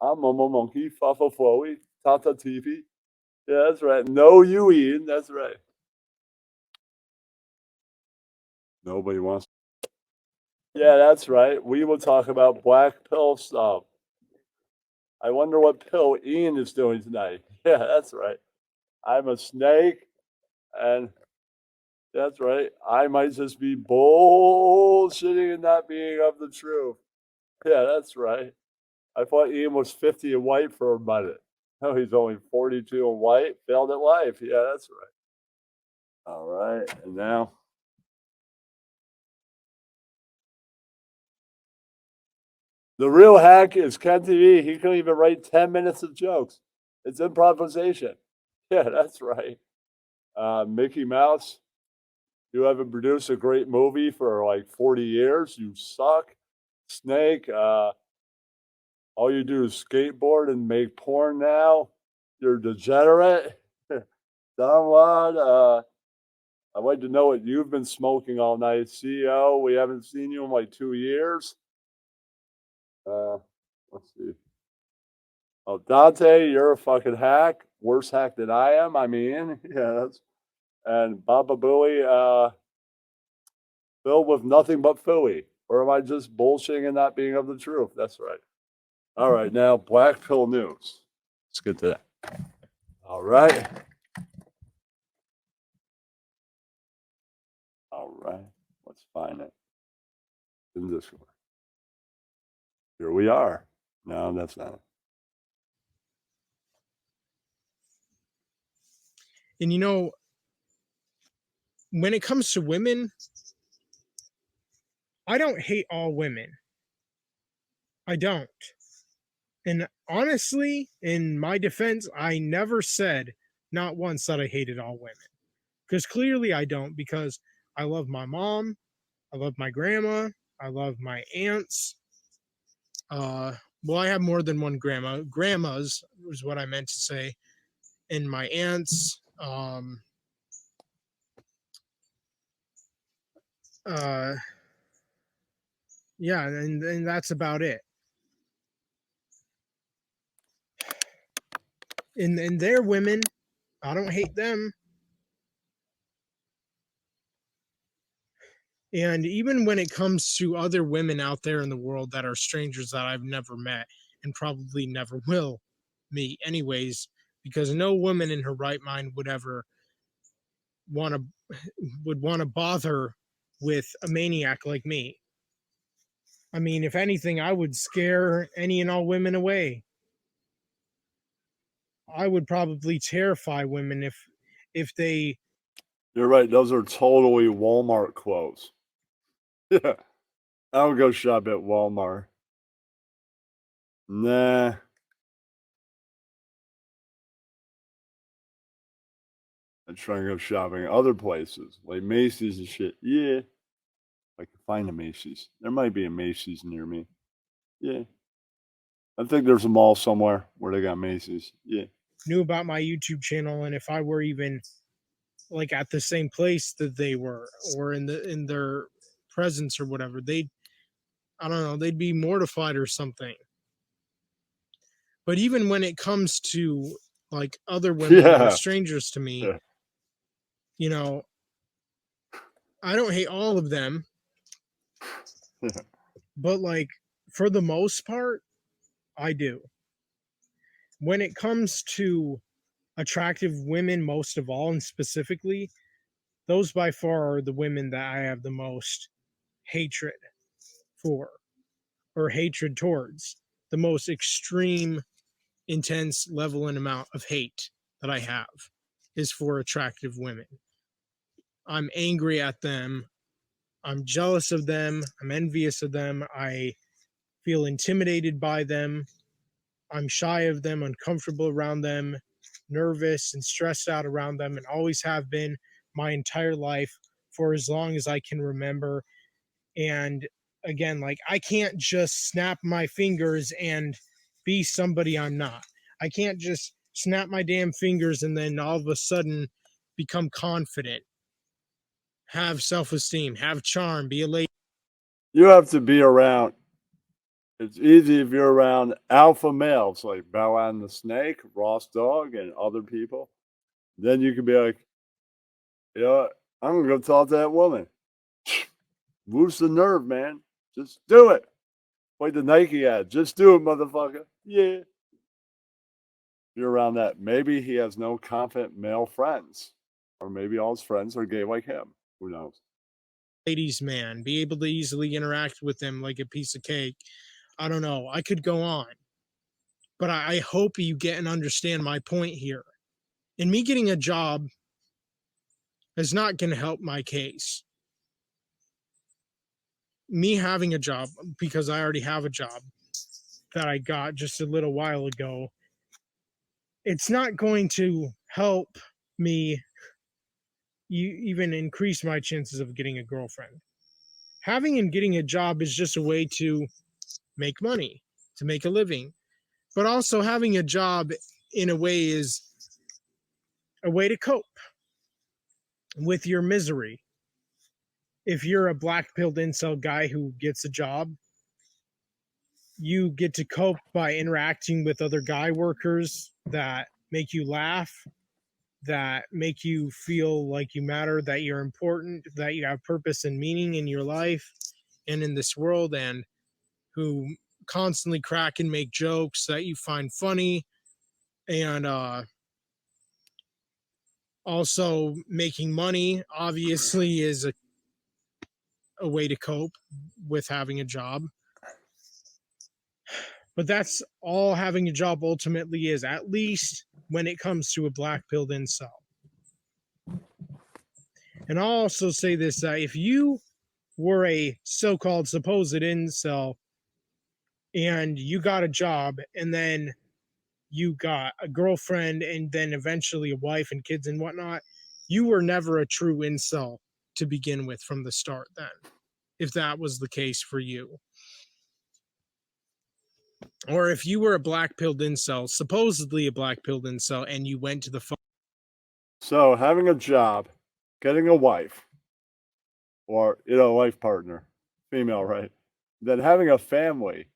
I'm Mama Monkey, Fafa Flowy, Tata TV. Yeah, that's right. No, you, Ian. That's right. Nobody wants. Yeah, that's right. We will talk about black pill stuff. I wonder what pill Ian is doing tonight. Yeah, that's right. I'm a snake, and that's right. I might just be bullshitting and not being of the truth. Yeah, that's right. I thought Ian was 50 and white for a minute. No, he's only 42 and white. Failed at life. Yeah, that's right. All right, and now. The real hack is Ken TV. He couldn't even write 10 minutes of jokes. It's improvisation. Yeah, that's right. Mickey Mouse, you haven't produced a great movie for like 40 years. You suck. Snake, all you do is skateboard and make porn now. You're degenerate. Donwad, I'd like to know what you've been smoking all night. CEO, we haven't seen you in like 2 years. Let's see. Oh, Dante, you're a fucking hack. Worse hack than I am. I mean, yeah, that's. And Baba Booey, filled with nothing but phooey. Or am I just bullshitting and not being of the truth? That's right. All right, now Black Pill News. Let's get to that. All right. All right. Let's find it. In this one. Here we are. No, that's not it. And you know, when it comes to women, I don't hate all women. I don't. And honestly, in my defense, I never said, not once, that I hated all women. Because clearly I don't, because I love my mom, I love my grandma, I love my aunts. Well, I have more than one grandma. Grandmas is what I meant to say. And my aunts, yeah, and that's about it. And they're women. I don't hate them. And even when it comes to other women out there in the world that are strangers that I've never met, and probably never will meet anyways, because no woman in her right mind would ever want to bother with a maniac like me. I mean, if anything, I would scare any and all women away. I would probably terrify women if they. You're right. Those are totally Walmart quotes. Yeah. I would go shop at Walmart. Nah. I'd try and go shopping at other places, like Macy's and shit. Yeah. I can find a Macy's. There might be a Macy's near me. Yeah. I think there's a mall somewhere where they got Macy's. Yeah. Knew about my YouTube channel, and if I were even like at the same place that they were, or in their presence or whatever, I don't know, they'd be mortified or something. But even when it comes to like other women that are strangers to me, you know, I don't hate all of them, but like for the most part, I do. When it comes to attractive women, most of all, and specifically, those by far are the women that I have the most hatred for, or hatred towards. The most extreme, intense level and amount of hate that I have is for attractive women. I'm angry at them. I'm jealous of them. I'm envious of them. I feel intimidated by them. I'm shy of them, uncomfortable around them, nervous and stressed out around them, and always have been my entire life for as long as I can remember. And again, like, I can't just snap my fingers and be somebody I'm not. I can't just snap my damn fingers and then all of a sudden become confident, have self-esteem, have charm, be a lady. You have to be around. It's easy if you're around alpha males like Bowan the Snake, Ross Dog, and other people. Then you can be like, you know what? I'm going to go talk to that woman. Boost the nerve, man. Just do it. Like the Nike ad. Just do it, motherfucker. Yeah. You're around that. Maybe he has no confident male friends. Or maybe all his friends are gay like him. Who knows? Ladies' man, be able to easily interact with them like a piece of cake. I don't know. I could go on. But I hope you get and understand my point here. And me getting a job is not going to help my case. Me having a job, because I already have a job that I got just a little while ago, it's not going to help me even increase my chances of getting a girlfriend. Having and getting a job is just a way to make money, to make a living. But also having a job in a way is a way to cope with your misery. If you're a black-pilled incel guy who gets a job, you get to cope by interacting with other guy workers that make you laugh, that make you feel like you matter, that you're important, that you have purpose and meaning in your life and in this world, and who constantly crack and make jokes that you find funny. And also making money obviously is a way to cope with having a job. But that's all having a job ultimately is, at least when it comes to a black-pilled incel. And I'll also say this, that if you were a so-called supposed incel and you got a job and then you got a girlfriend and then eventually a wife and kids and whatnot, you were never a true incel to begin with from the start then, if that was the case for you. Or if you were a black-pilled incel, supposedly a black-pilled incel, and you went to the phone. So having a job, getting a wife, or, you know, a life partner, female, right? Then having a family.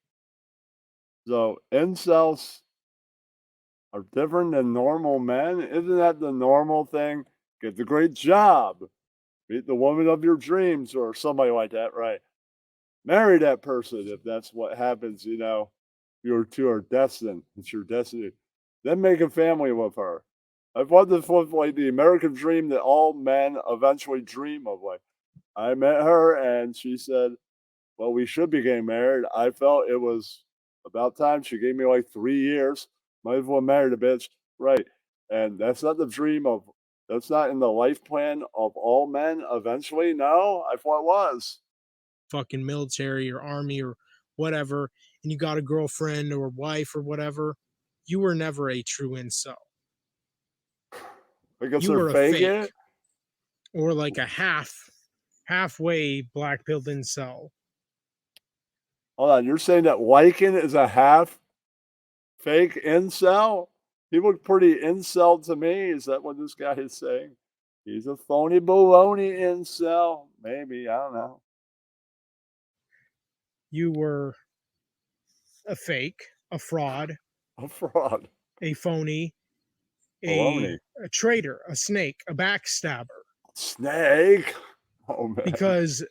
So incels are different than normal men. Isn't that the normal thing? Get the great job, meet the woman of your dreams, or somebody like that, right? Marry that person if that's what happens, you know. You two are destined. It's your destiny. Then make a family with her. I've wanted to live like the American dream that all men eventually dream of. Like, I met her and she said, well, we should be getting married. I felt it was about time. She gave me like 3 years. Might as well marry the bitch. Right. And that's not the dream of, that's not in the life plan of all men eventually. No, I thought it was. Fucking military or army or whatever, and you got a girlfriend or wife or whatever, you were never a true incel. Because You they're were a faking fake it? or like a halfway black-pilled incel. Hold on, you're saying that Lycan is a half fake incel? He looked pretty incel to me. Is that what this guy is saying? He's a phony baloney incel. Maybe, I don't know. You were a fake, a fraud, A fraud. a phony, Baloney. a traitor, a snake, a backstabber. Snake? Oh, man. Because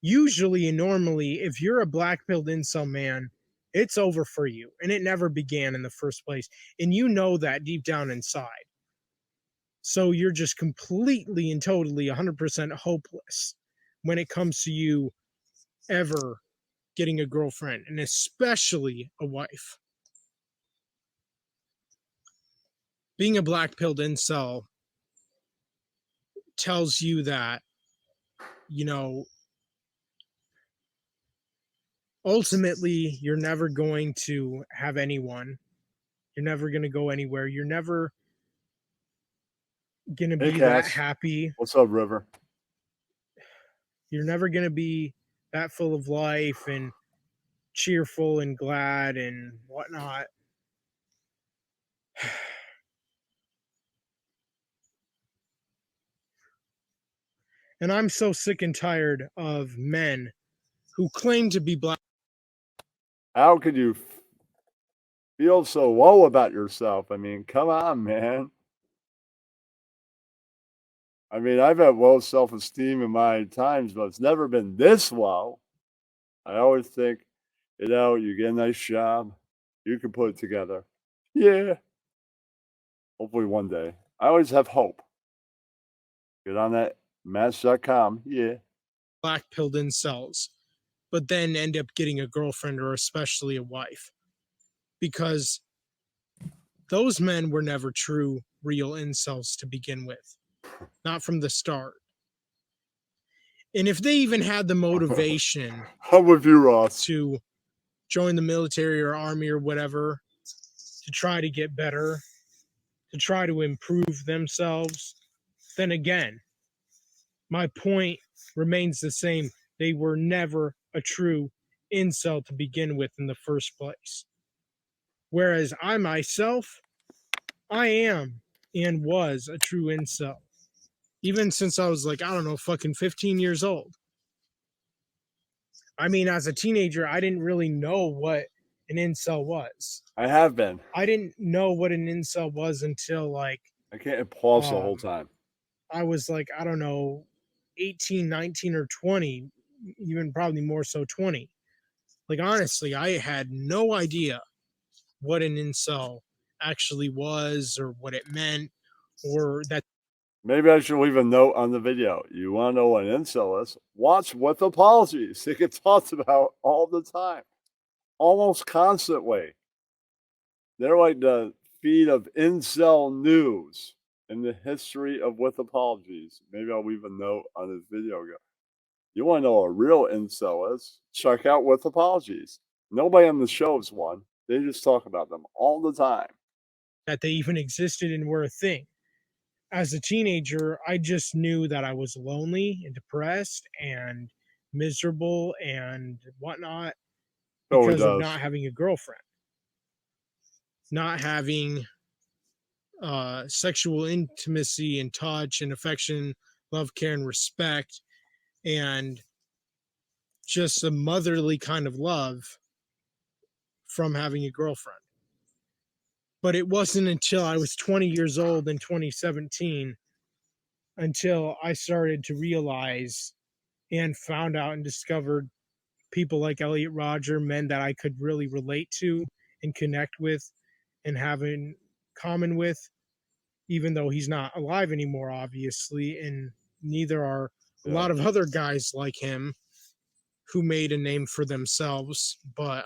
usually and normally, if you're a black-pilled incel man, it's over for you. And it never began in the first place. And you know that deep down inside. So you're just completely and totally 100% hopeless when it comes to you ever getting a girlfriend, and especially a wife. Being a black-pilled incel tells you that, you know, ultimately, you're never going to have anyone. You're never going to go anywhere. You're never going to Hey, be that Cass. happy. What's up, River? You're never going to be that full of life and cheerful and glad and whatnot. And I'm so sick and tired of men who claim to be black. How could you feel so low about yourself? I mean, come on, man. I mean, I've had low self-esteem in my times, but it's never been this low. I always think, you know, you get a nice job, you can put it together. Yeah. Hopefully one day. I always have hope. Get on that match.com. Yeah. Black-pilled incels, but then end up getting a girlfriend or especially a wife. Because those men were never true, real incels to begin with. Not from the start. And if they even had the motivation I'm with you, Ross. to join the military or army or whatever, to try to get better, to try to improve themselves, then again, my point remains the same. They were never a true incel to begin with in the first place. Whereas I myself, I am and was a true incel. Even since I was like, I don't know, fucking 15 years old. I mean, as a teenager, I didn't really know what an incel was. I have been. I didn't know what an incel was until like I can't pause the whole time. I was like, I don't know, 18, 19, or 20, even probably more so 20. Like, honestly, I had no idea what an incel actually was or what it meant or that. Maybe I should leave a note on the video. You want to know what an incel is? Watch With Apologies. It gets talked about all the time, almost constantly. They're like the feed of incel news in the history of With Apologies. Maybe I'll leave a note on this video. You want to know what a real incel is? Check out With Apologies. Nobody on the show is one. They just talk about them all the time. That they even existed and were a thing. As a teenager, I just knew that I was lonely and depressed and miserable and whatnot because of not having a girlfriend, not having sexual intimacy and touch and affection, love, care, and respect, and just a motherly kind of love from having a girlfriend. But it wasn't until I was 20 years old in 2017 until I started to realize and found out and discovered people like Elliot Rodger, men that I could really relate to and connect with and have in common with, even though he's not alive anymore, obviously, and neither are a lot of other guys like him who made a name for themselves. But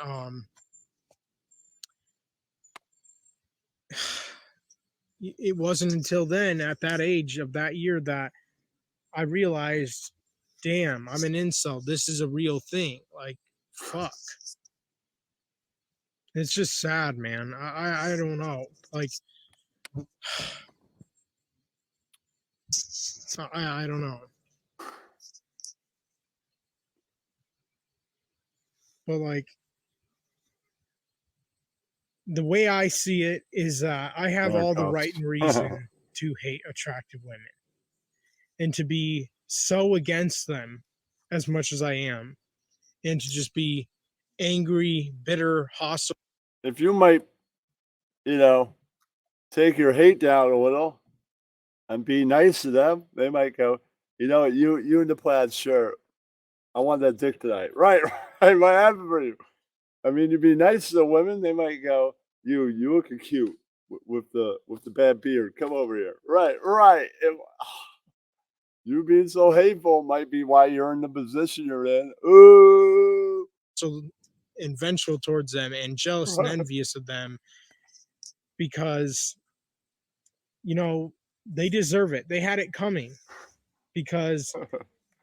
it wasn't until then, at that age of that year, that I realized, damn, I'm an incel. This is a real thing. Like, fuck. It's just sad, man. I don't know. Like, I don't know. But like, the way I see it is I have all the right and reason to hate attractive women and to be so against them as much as I am, and to just be angry, bitter, hostile. If you might, take your hate down a little and be nice to them, they might go, you in the plaid shirt, I want that dick tonight. Right, right, might happen for you. I mean, you be nice to the women, they might go, you looking cute with the bad beard. Come over here. Right. You being so hateful might be why you're in the position you're in. Ooh. So and vengeful towards them and jealous and envious of them, because they deserve it. They had it coming because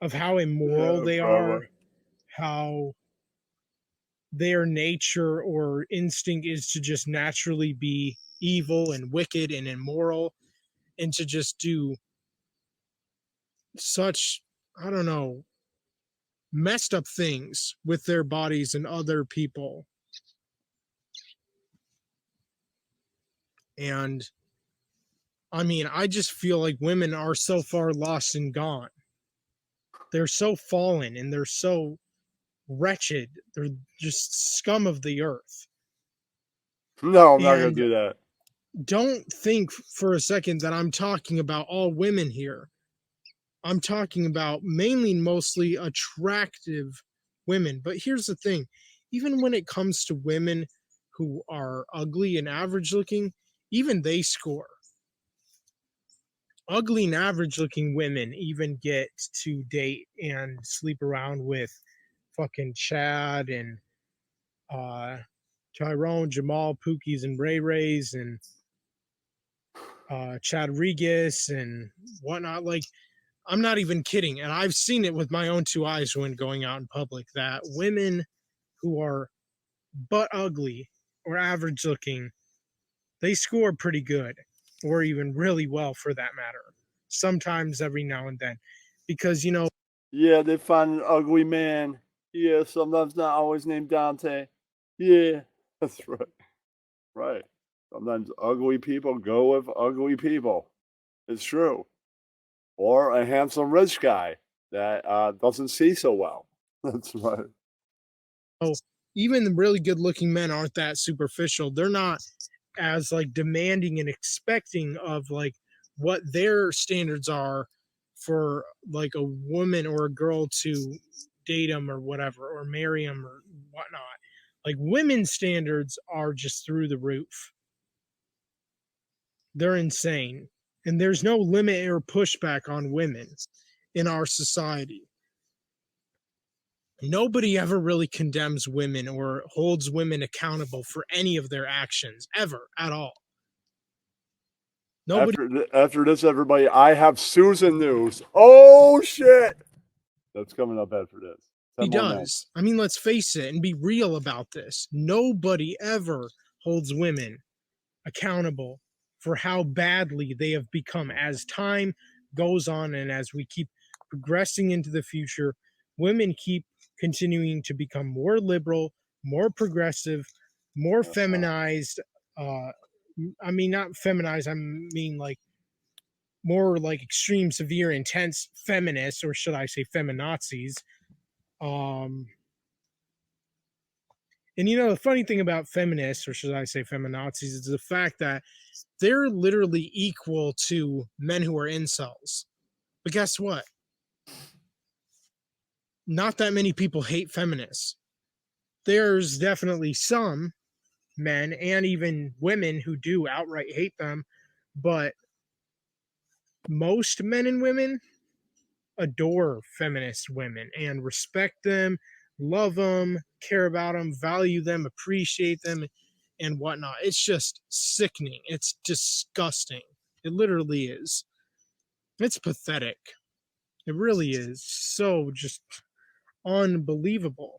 of how immoral they are, how their nature or instinct is to just naturally be evil and wicked and immoral, and to just do such, I don't know, messed up things with their bodies and other people. And I mean, I just feel like women are so far lost and gone. They're so fallen and they're so wretched. They're just scum of the earth. No, I'm not going to do that. Don't think for a second that I'm talking about all women here. I'm talking about mainly mostly attractive women. But here's the thing. Even when it comes to women who are ugly and average looking, even they score. Ugly and average looking women even get to date and sleep around with fucking Chad and Tyrone, Jamal, Pookies, and Ray Rays, and Chad Regis and whatnot. Like, I'm not even kidding. And I've seen it with my own two eyes when going out in public, that women who are butt ugly or average looking, they score pretty good, or even really well for that matter. Sometimes every now and then. Because, yeah, they find an ugly man. Yeah, sometimes not always named Dante. Yeah, that's right. Right. Sometimes ugly people go with ugly people. It's true. Or a handsome rich guy that doesn't see so well. That's right. Oh, even the really good looking men aren't that superficial. They're not as like demanding and expecting of like what their standards are for like a woman or a girl to date them or whatever, or marry them or whatnot. Like, women's standards are just through the roof. They're insane. And there's no limit or pushback on women in our society. Nobody ever really condemns women or holds women accountable for any of their actions, ever, at all. Nobody. After this, everybody, I have Susan news. Oh, shit. That's coming up after this. He does. I mean, let's face it and be real about this. Nobody ever holds women accountable for how badly they have become. As time goes on and as we keep progressing into the future, women keep continuing to become more liberal, more progressive, more feminized. I mean, not feminized, I mean like more like extreme, severe, intense feminists, or should I say feminazis. And the funny thing about feminists, or should I say feminazis, is the fact that they're literally equal to men who are incels. But guess what? not that many people hate feminists. There's definitely some men and even women who do outright hate them, but most men and women adore feminist women and respect them, love them, care about them, value them, appreciate them, and whatnot. It's just sickening. It's disgusting. It literally is. It's pathetic. It really is. So just unbelievable.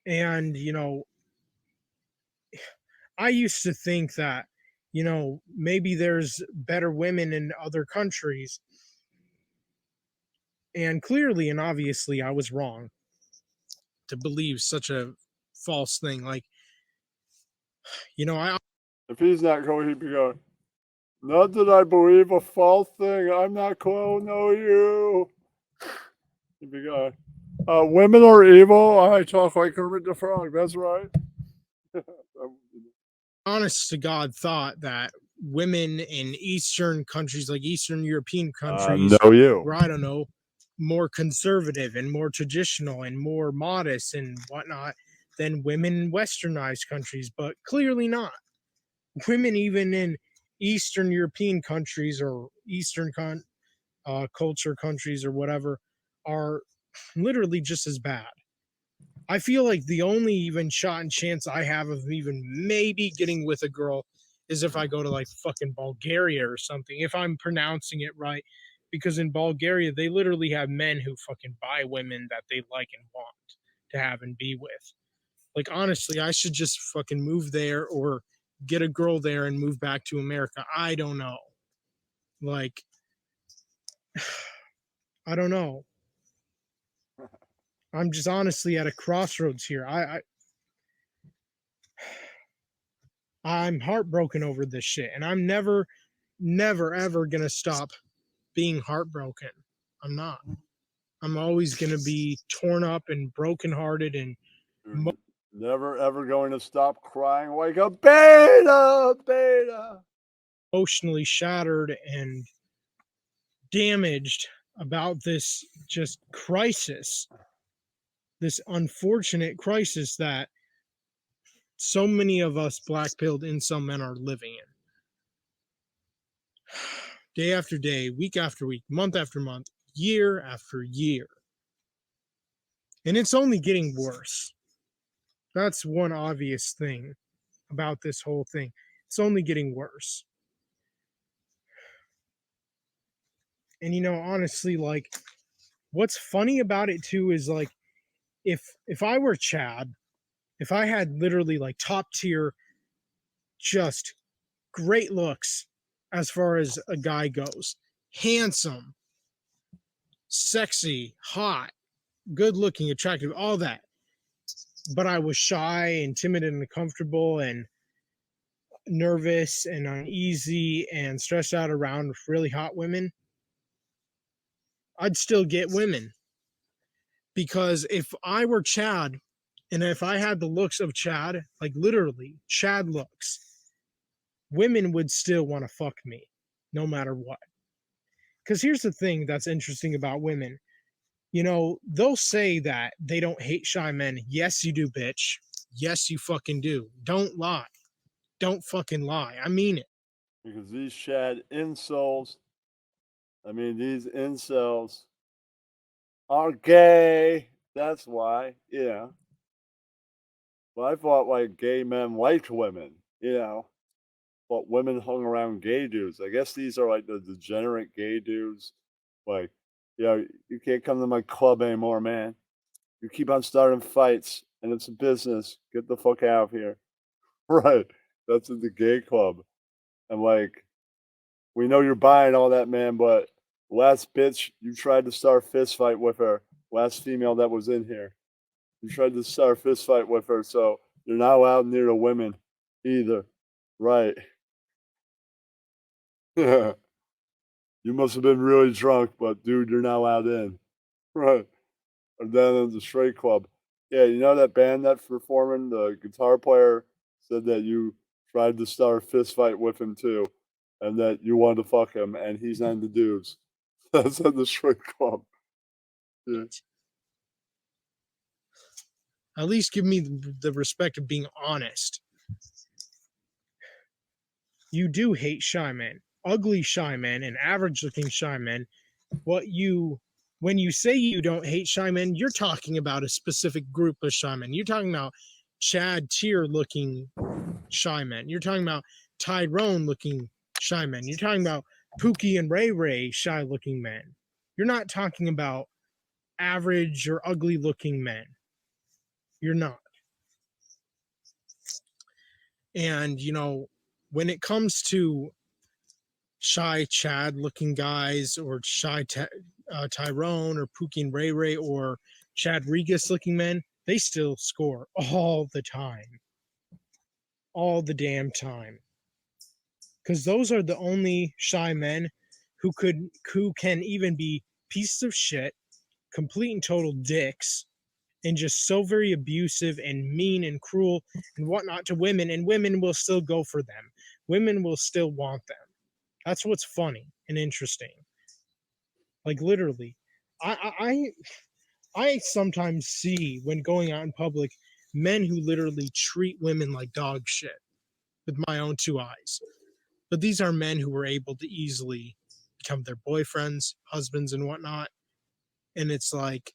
And, I used to think that, maybe there's better women in other countries. And clearly and obviously, I was wrong to believe such a false thing. Like, I If he's not going, he'd be going, not that I believe a false thing. I'm not cool, no you. He'd be going, women are evil. I talk like Kermit the Frog. That's right. honest to God thought that women in Eastern countries, like Eastern European countries, no you. were, I don't know, more conservative and more traditional and more modest and whatnot than women in Westernized countries, but clearly not. Women, even in Eastern European countries or Eastern culture countries or whatever, are literally just as bad. I feel like the only even shot and chance I have of even maybe getting with a girl is if I go to like fucking Bulgaria or something, if I'm pronouncing it right. Because in Bulgaria, they literally have men who fucking buy women that they like and want to have and be with. Like, honestly, I should just fucking move there or get a girl there and move back to America. I don't know. Like, I don't know. I'm just honestly at a crossroads here. I'm heartbroken over this shit, and I'm never, ever gonna stop being heartbroken. I'm not. I'm always gonna be torn up and brokenhearted and Never ever going to stop crying like a beta. emotionally shattered and damaged about this just crisis, this unfortunate crisis that so many of us black-pilled incel men are living in. Day after day, week after week, month after month, year after year. And it's only getting worse. That's one obvious thing about this whole thing. It's only getting worse. And honestly, like, what's funny about it too is like, if I were Chad, if I had literally like top tier, just great looks as far as a guy goes, handsome, sexy, hot, good looking, attractive, all that, but I was shy and timid and uncomfortable and nervous and uneasy and stressed out around really hot women, I'd still get women. Because if I were Chad and if I had the looks of Chad, like literally Chad looks, women would still want to fuck me no matter what. Because here's the thing that's interesting about women. They'll say that they don't hate shy men. Yes, you do, bitch. Yes, you fucking do. Don't lie. Don't fucking lie. I mean it. Because these Chad incels, these incels are gay. That's why, yeah. But I thought like gay men liked women, but women hung around gay dudes. I guess these are like the degenerate gay dudes. Like, you can't come to my club anymore, man. You keep on starting fights and it's a business. Get the fuck out of here. Right. That's in the gay club. And like, we know you're buying all that, man, but last bitch, you tried to start a fist fight with her. Last female that was in here. You tried to start a fist fight with her, so you're not allowed near the women either. Right. You must have been really drunk, but dude, you're not allowed in. Right. And then in the straight club. Yeah, that band that's performing, the guitar player said that you tried to start a fist fight with him too. And that you wanted to fuck him, and he's not into dudes. That's at the strip club. Yeah. At least give me the respect of being honest. You do hate shy men, ugly shy men, and average-looking shy men. When you say you don't hate shy men, you're talking about a specific group of shy men. You're talking about Chad Tier-looking shy men. You're talking about Tyrone-looking shy men. You're talking about Pookie and Ray Ray shy-looking men. You're not talking about average or ugly-looking men. You're not. And, when it comes to shy Chad looking guys or shy Tyrone or Pookie and Ray Ray or Chad Regis looking men, they still score all the time. All the damn time. Because those are the only shy men who can even be pieces of shit, complete and total dicks, and just so very abusive and mean and cruel and whatnot to women, and women will still go for them. Women will still want them. That's what's funny and interesting. Like literally, I sometimes see when going out in public men who literally treat women like dog shit with my own two eyes. But these are men who were able to easily become their boyfriends, husbands, and whatnot. And it's like,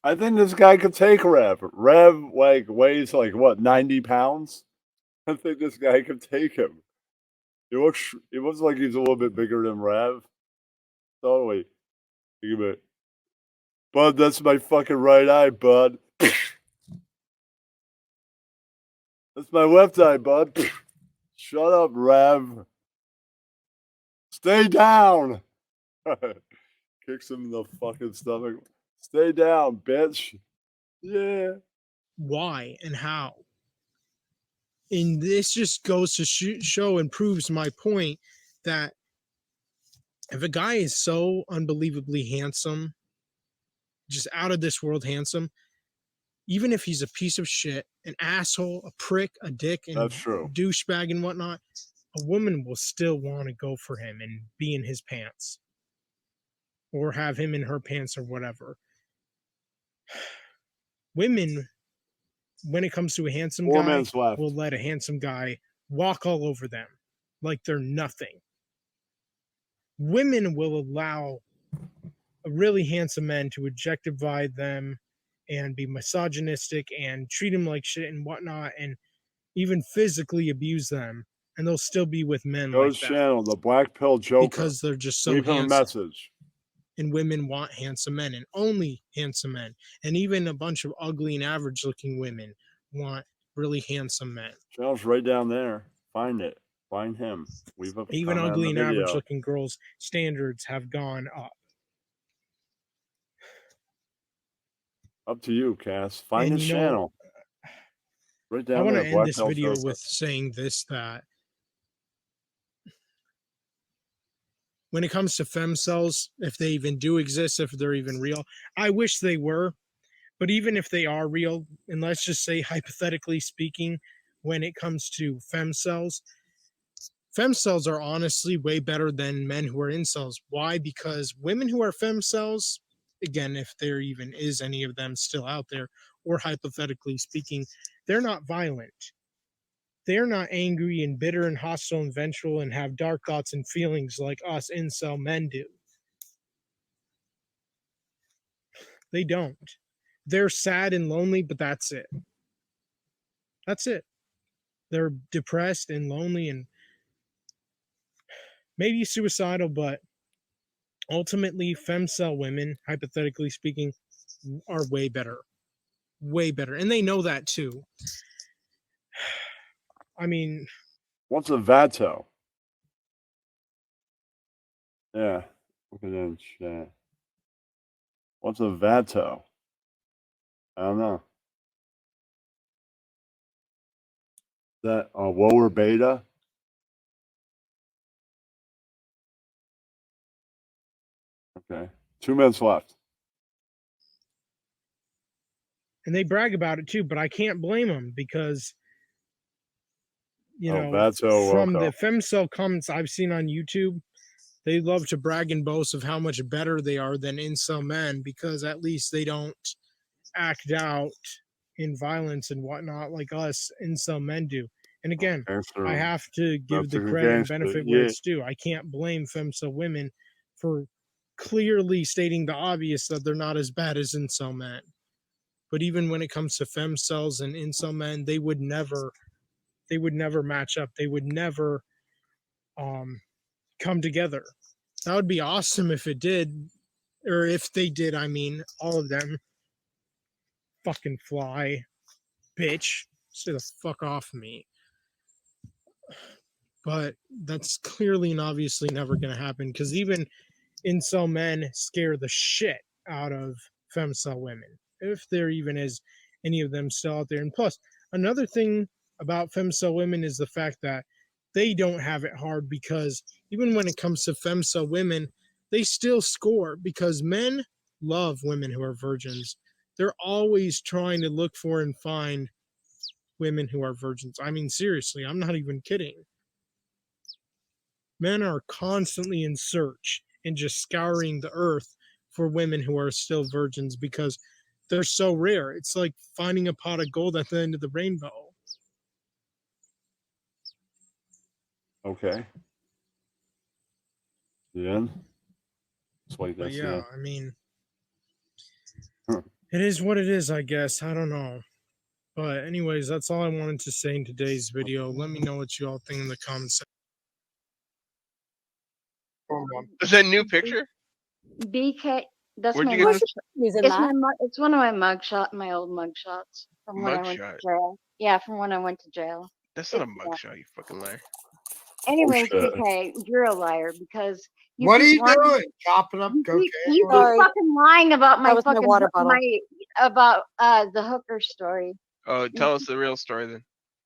I think this guy could take Rev. Rev weighs 90 pounds. I think this guy could take him. It looks like he's a little bit bigger than Rev. Totally. Think of it. Bud, that's my fucking right eye, bud. That's my left eye, bud. Shut up, Rev. Stay down. Kicks him in the fucking stomach. Stay down, bitch. Yeah. why and how? And this just goes to show and proves my point that if a guy is so unbelievably handsome, just out of this world handsome, even if he's a piece of shit, an asshole, a prick, a dick, and That's true. douchebag and whatnot, a woman will still want to go for him and be in his pants or have him in her pants or whatever. Women, when it comes to a handsome 4 guy, minutes left. will let a handsome guy walk all over them like they're nothing. Women will allow a really handsome man to objectify them and be misogynistic and treat them like shit and whatnot, and even physically abuse them, and they'll still be with men Go to like that channel, the Black Pill Joker. because they're just so Leave him a handsome. message. And women want handsome men, and only handsome men, and even a bunch of ugly and average looking women want really handsome men. Channel's right down there. Find it. Find him. Leave a Even comment ugly in and the video. average looking girls' standards have gone up. Up to you, Cass. Find And his you know, channel. Right down I want to there. end Black this Pill video Joker. with saying this, that when it comes to femcells, if they even do exist, if they're even real, I wish they were. But even if they are real, and let's just say hypothetically speaking, when it comes to femcells are honestly way better than men who are incels. Why? Because women who are femcells, again, if there even is any of them still out there, or hypothetically speaking, they're not violent. They're not angry and bitter and hostile and vengeful and have dark thoughts and feelings like us incel men do. They don't. They're sad and lonely, but that's it. That's it. They're depressed and lonely and maybe suicidal, but ultimately, femcel women, hypothetically speaking, are way better. Way better. And they know that too. I mean, What's a Vato? Yeah. Look at that in chat. What's a Vato? I don't know. That lower beta? Okay. 2 minutes left. and they brag about it too, but I can't blame them because, you know, Vato from Loco. the femcel comments I've seen on YouTube, They love to brag and boast of how much better they are than incel men because at least they don't act out in violence and whatnot like us incel men do. And again, I have to give the credit and benefit where it's due. I can't blame femcel women for clearly stating the obvious that they're not as bad as incel men. But even when it comes to femcels and incel men, they would never match up. They would never come together. That would be awesome if it did, or if they did. I mean, all of them. Fucking fly, bitch. Stay the fuck off me. But that's clearly and obviously never going to happen because even incel men scare the shit out of femcel women, if there even is any of them still out there. And plus, another thing about femcel women is the fact that they don't have it hard because even when it comes to femcel women, they still score because men love women who are virgins. They're always trying to look for and find women who are virgins. I mean, seriously, I'm not even kidding. Men are constantly in search and just scouring the earth for women who are still virgins because they're so rare. It's like finding a pot of gold at the end of the rainbow. Okay. The end. That's why But that's the yeah, end. I mean, Huh. it is what it is, I guess. I don't know. But anyways, that's all I wanted to say in today's video. Let me know what you all think in the comments. Is that a new picture? BK, that's Where'd my you get mug. this? It's one of my mugshot, my old mugshots from when I went to Mugshot? jail. Yeah, from when I went to jail. That's not a Yeah. mugshot, you fucking liar. Anyways, Bullshit. BK, you're a liar because you What are keep you lying. doing? Chopping up cocaine? You keep fucking lying about my That was my fucking water bottle. about the hooker story. Oh, tell us the real story then.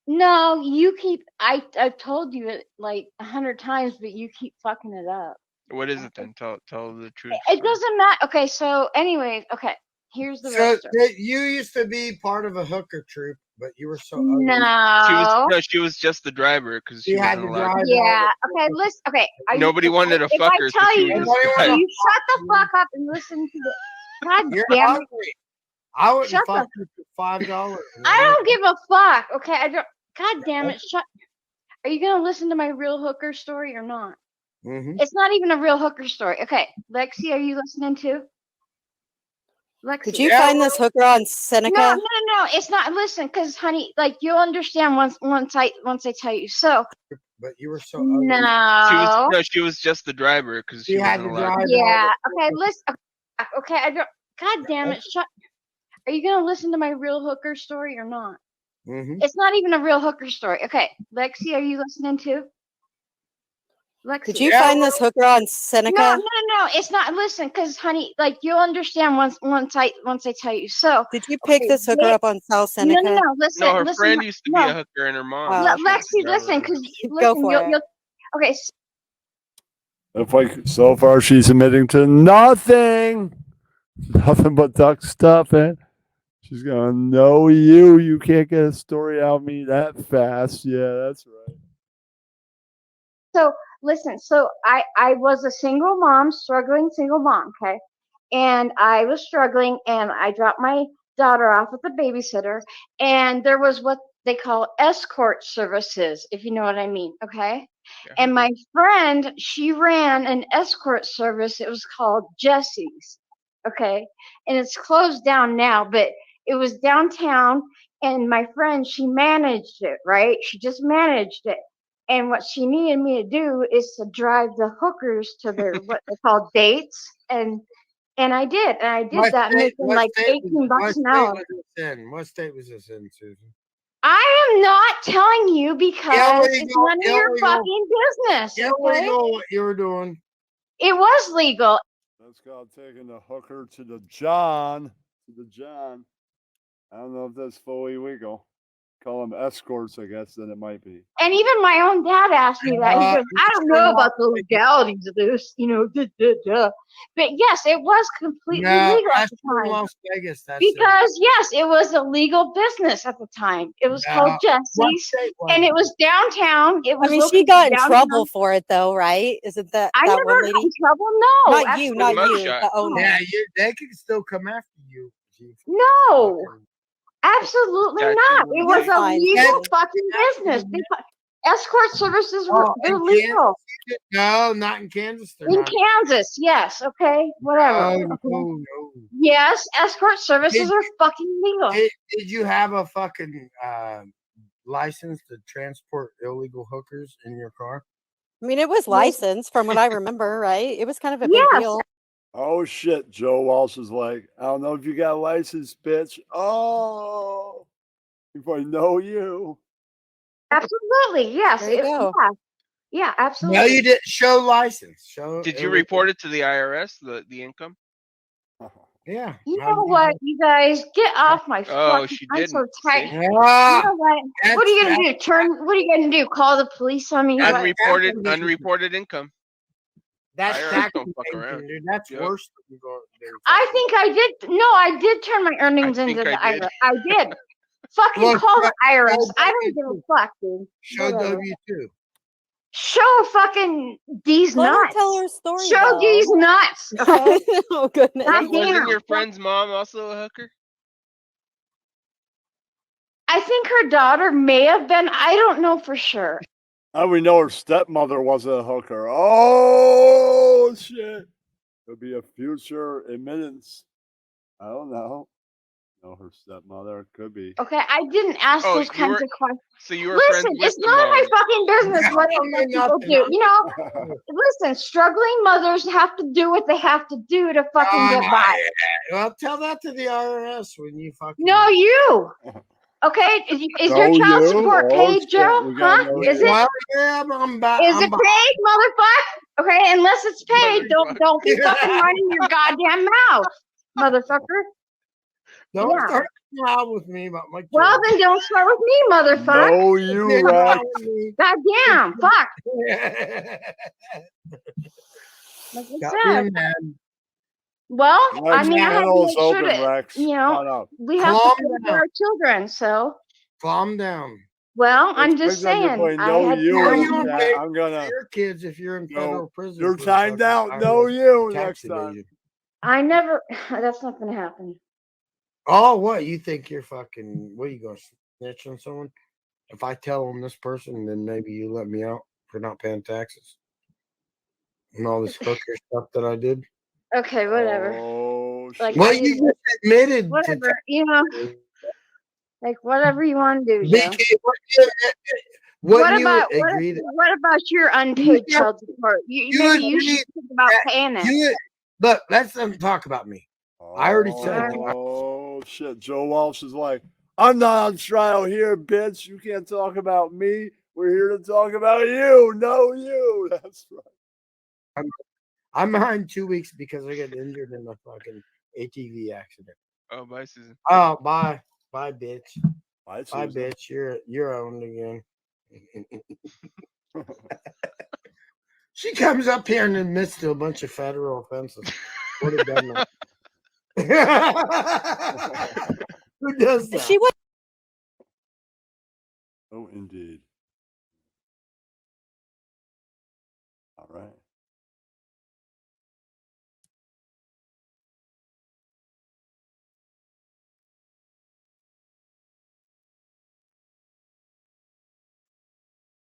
No, you keep. I've told you it like 100 times, but you keep fucking it up. What is it then? Tell the truth. It doesn't matter. Okay, so anyways, okay. Here's the real So story. you used to be part of a hooker troop, but you were so ugly. No. She was just the driver because she You had wasn't to allowed. drive. Yeah. Okay. Listen. Okay. Nobody wanted to if fuck I her, so tell she you, was just will driving. you shut the fuck up and listen to the. God You're damn it. ugly. I wouldn't Shut fuck the. you for $5. I don't give a fuck. Okay. I don't. God damn it. Shut. Are you gonna listen to my real hooker story or not? Mm-hmm. It's not even a real hooker story. Okay, Lexi, are you listening too? Lexi. Did you find this hooker on Seneca? No, it's not. Listen, because honey, like you'll understand once I tell you. So. But you were so ugly. No. She was just the driver because she You had wasn't to allowed. drive. Yeah. Okay. Listen. Okay. I don't. God damn it. Shut. Are you gonna listen to my real hooker story or not? Mm-hmm. It's not even a real hooker story. Okay, Lexi, are you listening too? Lexi. Did you find this hooker on Seneca? No, it's not. Listen, because honey, like you'll understand once I tell you. So did you pick this hooker up on South Seneca? No. Listen. No, her listen, friend used to be a hooker, and her mom. Lexi, listen, because Go for it. you'll. Okay. If like so far she's admitting to nothing but duck stuff, and she's gonna know you. You can't get a story out of me that fast. Yeah, that's right. So listen, so I was a single mom, struggling single mom, okay? And I was struggling and I dropped my daughter off with the babysitter and there was what they call escort services, if you know what I mean, okay? Yeah. And my friend, she ran an escort service. It was called Jesse's, okay? And it's closed down now, but it was downtown and my friend, she managed it, right? She just managed it. And what she needed me to do is to drive the hookers to their what they call dates, and I did, that, making like $18 an hour. What state was this in, Susan? I am not telling you because it's none of your fucking business. Okay? Illegal what you were doing. It was legal. That's called taking the hooker to the John. I don't know if that's fully legal. call them escorts, I guess, then it might be. And even my own dad asked me that. He goes, I don't know about the legalities of this, But yes, it was completely No, legal at that's the from time. Las Vegas. That's Because yes, it was a legal business at the time. It was called what Jesse's, state was and it? it was downtown. It I was mean, she located got in downtown. trouble for it, though, right? Isn't that I that never one got lady? in trouble. No, Not you, absolutely not With you, mugshot. the owner. Yeah, they can still come after you. No, absolutely Statute not. of It was a limitations. legal fucking business. Escort services were Oh, they're in legal Kansas? No, not in Kansas. They're in not. Kansas. Yes, okay, whatever. No, Okay. no. Yes, escort services Did are fucking legal. Did you have a fucking license to transport illegal hookers in your car? I mean, it was licensed from what I remember, right? It was kind of a big Yes, deal. Oh shit, Joe Walsh is like, I don't know if you got a license, bitch. Oh, if I know you. absolutely. Yes, There you go. yeah, absolutely. No, you didn't show license. Show. Did you report it to the IRS, the income? Yeah. You know what, you guys, get off my Oh, fucking. she I'm so didn't. tight. See? You know what? What are you gonna do? What are you gonna do? Call the police on me? What? Unreported income. That's IRS tax don't fuck evasion, around. dude. That's Yep. worse than going. I think I did. No, I did turn my earnings I into think the I did. IRS. I did. Fucking Look, call the show IRS. I don't give a fuck, dude. Show Whatever. W-2. Show fucking these Let her nuts. tell her story. Show though. these nuts. Okay. Oh goodness. God Wasn't damn. your friend's mom also a hooker? I think her daughter may have been. I don't know for sure. How do we know her stepmother wasn't a hooker? Oh shit. Could be a future admittance. I don't know. No, her stepmother could be. Okay, I didn't ask Oh, those you kinds were- of questions. So you were Listen, friends with it's the none of my mom. fucking business what other people do. You know, listen, struggling mothers have to do what they have to do to fucking get by. Well, tell that to the IRS when you fucking. No, you. Okay, is your No, child you? support Oh, paid, shit, Joe? we gotta Huh? know Is you. it? Well, yeah, I'm back. Is it paid, motherfucker? Okay, unless it's paid, don't be fucking running your goddamn mouth, motherfucker. Don't Yeah. start loud with me about my. Well, then don't start with me, motherfucker. No, you right. Goddamn, fuck. Like I Got said. me mad. Well, My I mean, I have to channel's make sure open, that Rex. you Shut know up. we have Calm to take care down. of our children. So, Calm down. well, I'm just Depends on your saying. point. I No, had you. Well, to- you don't Chat. pay I'm gonna. for your kids if you're in No, federal prison. you're for timed fucking out. No, IRS you. tax Next time. evasion. I never. That's not going to happen. Oh, what you think you're fucking? What are you gonna snitch on someone? If I tell them this person, then maybe you let me out for not paying taxes and all this hooker stuff that I did. Okay, whatever. Oh, Like, Well, I you didn't- just admitted to whatever. You know, like whatever you want to do, Joe. BK, wouldn't you agree that What about your unpaid child support? Maybe you should think about paying it. you look? Let's talk about me. I already said. Oh shit. Joe Walsh is like, I'm not on trial here, bitch. You can't talk about me. We're here to talk about you. No, you. That's right. I'm behind 2 weeks because I got injured in a fucking ATV accident. Oh, bye, Susan. Oh, bye, bitch. Bye, Bye, Susan. bitch. You're owned again. She comes up here and admits to a bunch of federal offenses. What a dumb. Who does that? She was. Oh, indeed. All right.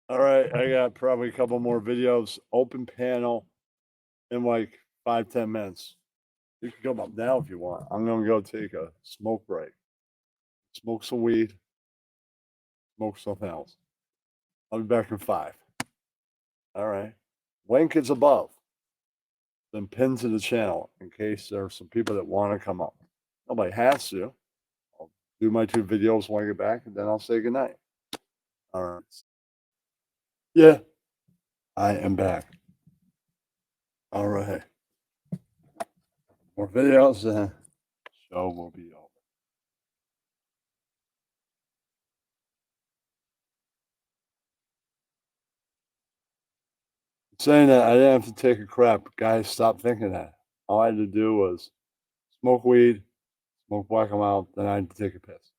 All right, I got probably a couple more videos. Open panel in like 5-10 minutes. You can come up now if you want. I'm gonna go take a smoke break. Smoke some weed. Smoke something else. I'll be back in 5. All right. Link is above. Then pin to the channel in case there are some people that want to come up. Nobody has to. I'll do my 2 videos when I get back, and then I'll say goodnight. All right. Yeah, I am back. All right. More videos, and show will be over. saying that I didn't have to take a crap. Guys, stop thinking that. All I had to do was smoke weed, smoke black and mild, then I had to take a piss.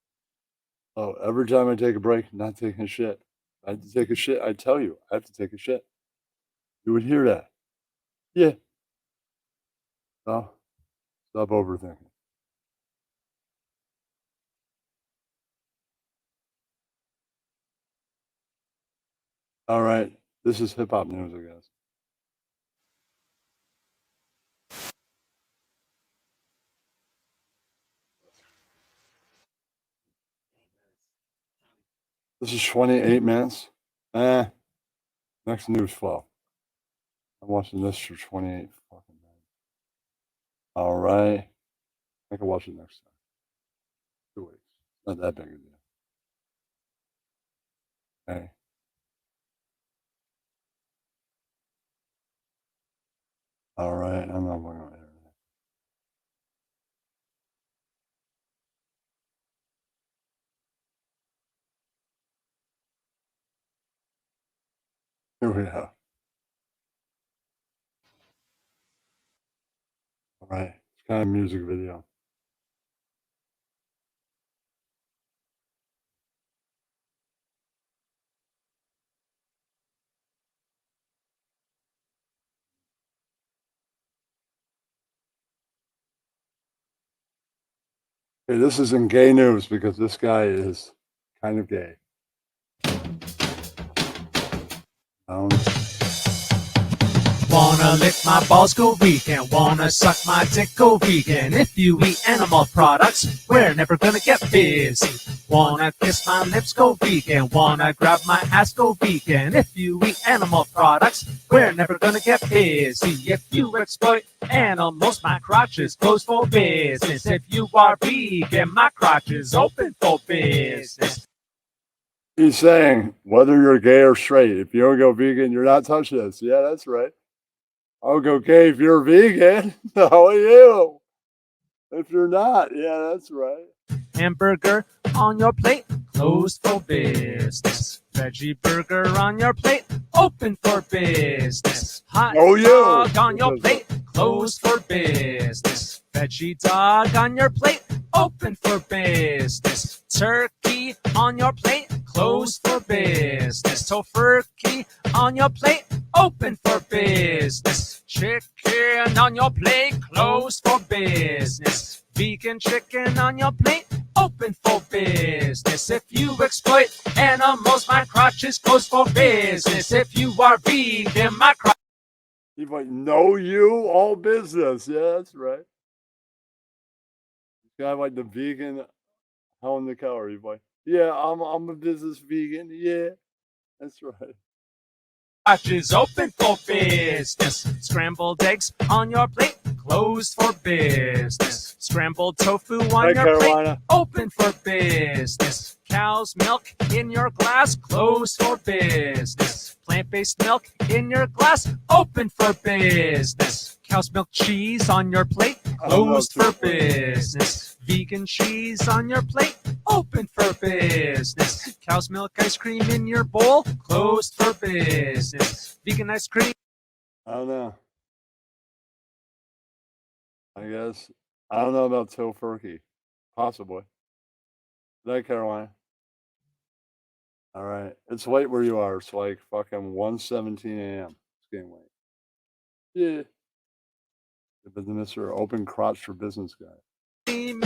Oh, every time I take a break, not taking a shit. I had to take a shit. I tell you, I have to take a shit. You would hear that. Yeah. So, stop overthinking. All right. This is hip hop news, I guess. This is 28 minutes. Next news flow. I'm watching this for 28 fucking minutes. All right. I can watch it next time. 2 weeks. Not that big a deal. Okay. All right. I'm not going to hear that. Here we go. All right. It's kind of a music video. Okay, this is in gay news because this guy is kind of gay. Wanna lick my balls, go vegan. Wanna suck my dick, go vegan. If you eat animal products, we're never gonna get busy. Wanna kiss my lips, go vegan. Wanna grab my ass, go vegan. If you eat animal products, we're never gonna get busy. If you exploit animals, my crotch is closed for business. If you are vegan, my crotch is open for business. He's saying whether you're gay or straight, if you don't go vegan, you're not touching this. Yeah, that's right. I'll go gay if you're vegan. How are you? If you're not, yeah, that's right. Hamburger on your plate, closed for business. Veggie burger on your plate, open for business. Hot dog on your plate, closed for business. Veggie dog on your plate, open for business. Turkey on your plate, closed for business. Tofurkey on your plate, open for business. Chicken on your plate, closed for business. Vegan chicken on your plate, open for business. If you exploit animals, my crotch is closed for business. If you are vegan, my crotch. He's like, no, you, all business. Yeah, that's right. This guy like the vegan hell in the cow. He's like, yeah, I'm a business vegan. Yeah, that's right. Crotch is open for business. Scrambled eggs on your plate, closed for business. Scrambled tofu on your plate, open for business. Cow's milk in your glass, closed for business. Plant-based milk in your glass, open for business. Cow's milk cheese on your plate, closed for business. Vegan cheese on your plate, open for business. Cow's milk ice cream in your bowl, closed for business. Vegan ice cream. I don't know. I guess. I don't know about Tofurkey. Possibly. Good night, Carolina. All right. It's late where you are. It's like fucking 1:17 a.m. It's getting late. Yeah. But the Mr. Open Crotch for Business guy. In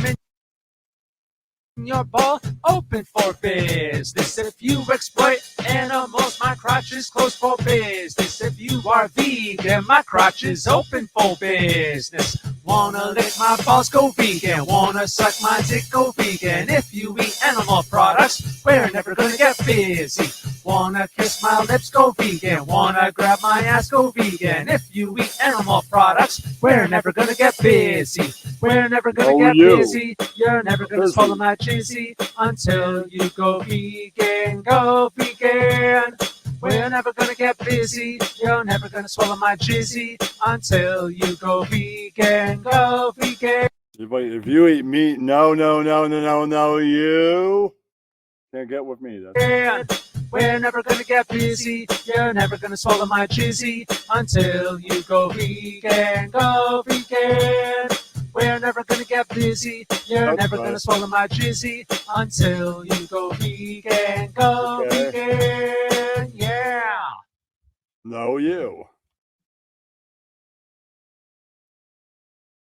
your bowl, open for business. If you exploit animals, my crotch is closed for business. If you are vegan, my crotch is open for business. Wanna lick my balls, go vegan. Wanna suck my dick, go vegan. If you eat animal products, we're never gonna get busy. Wanna kiss my lips, go vegan. Wanna grab my ass, go vegan. If you eat animal products, we're never gonna get busy. We're never gonna get busy. You're never gonna swallow my cheesy until you go vegan, go vegan. We're never gonna get busy. You're never gonna swallow my jizzy until you go vegan, go vegan. If you eat meat, no, you can't get with me. That's We're never gonna get busy. You're never gonna swallow my jizzy until you go vegan. Go vegan. We're never gonna get busy. You're That's never nice. gonna swallow my jizzy until you go vegan. Go Okay. vegan. Yeah. No, you.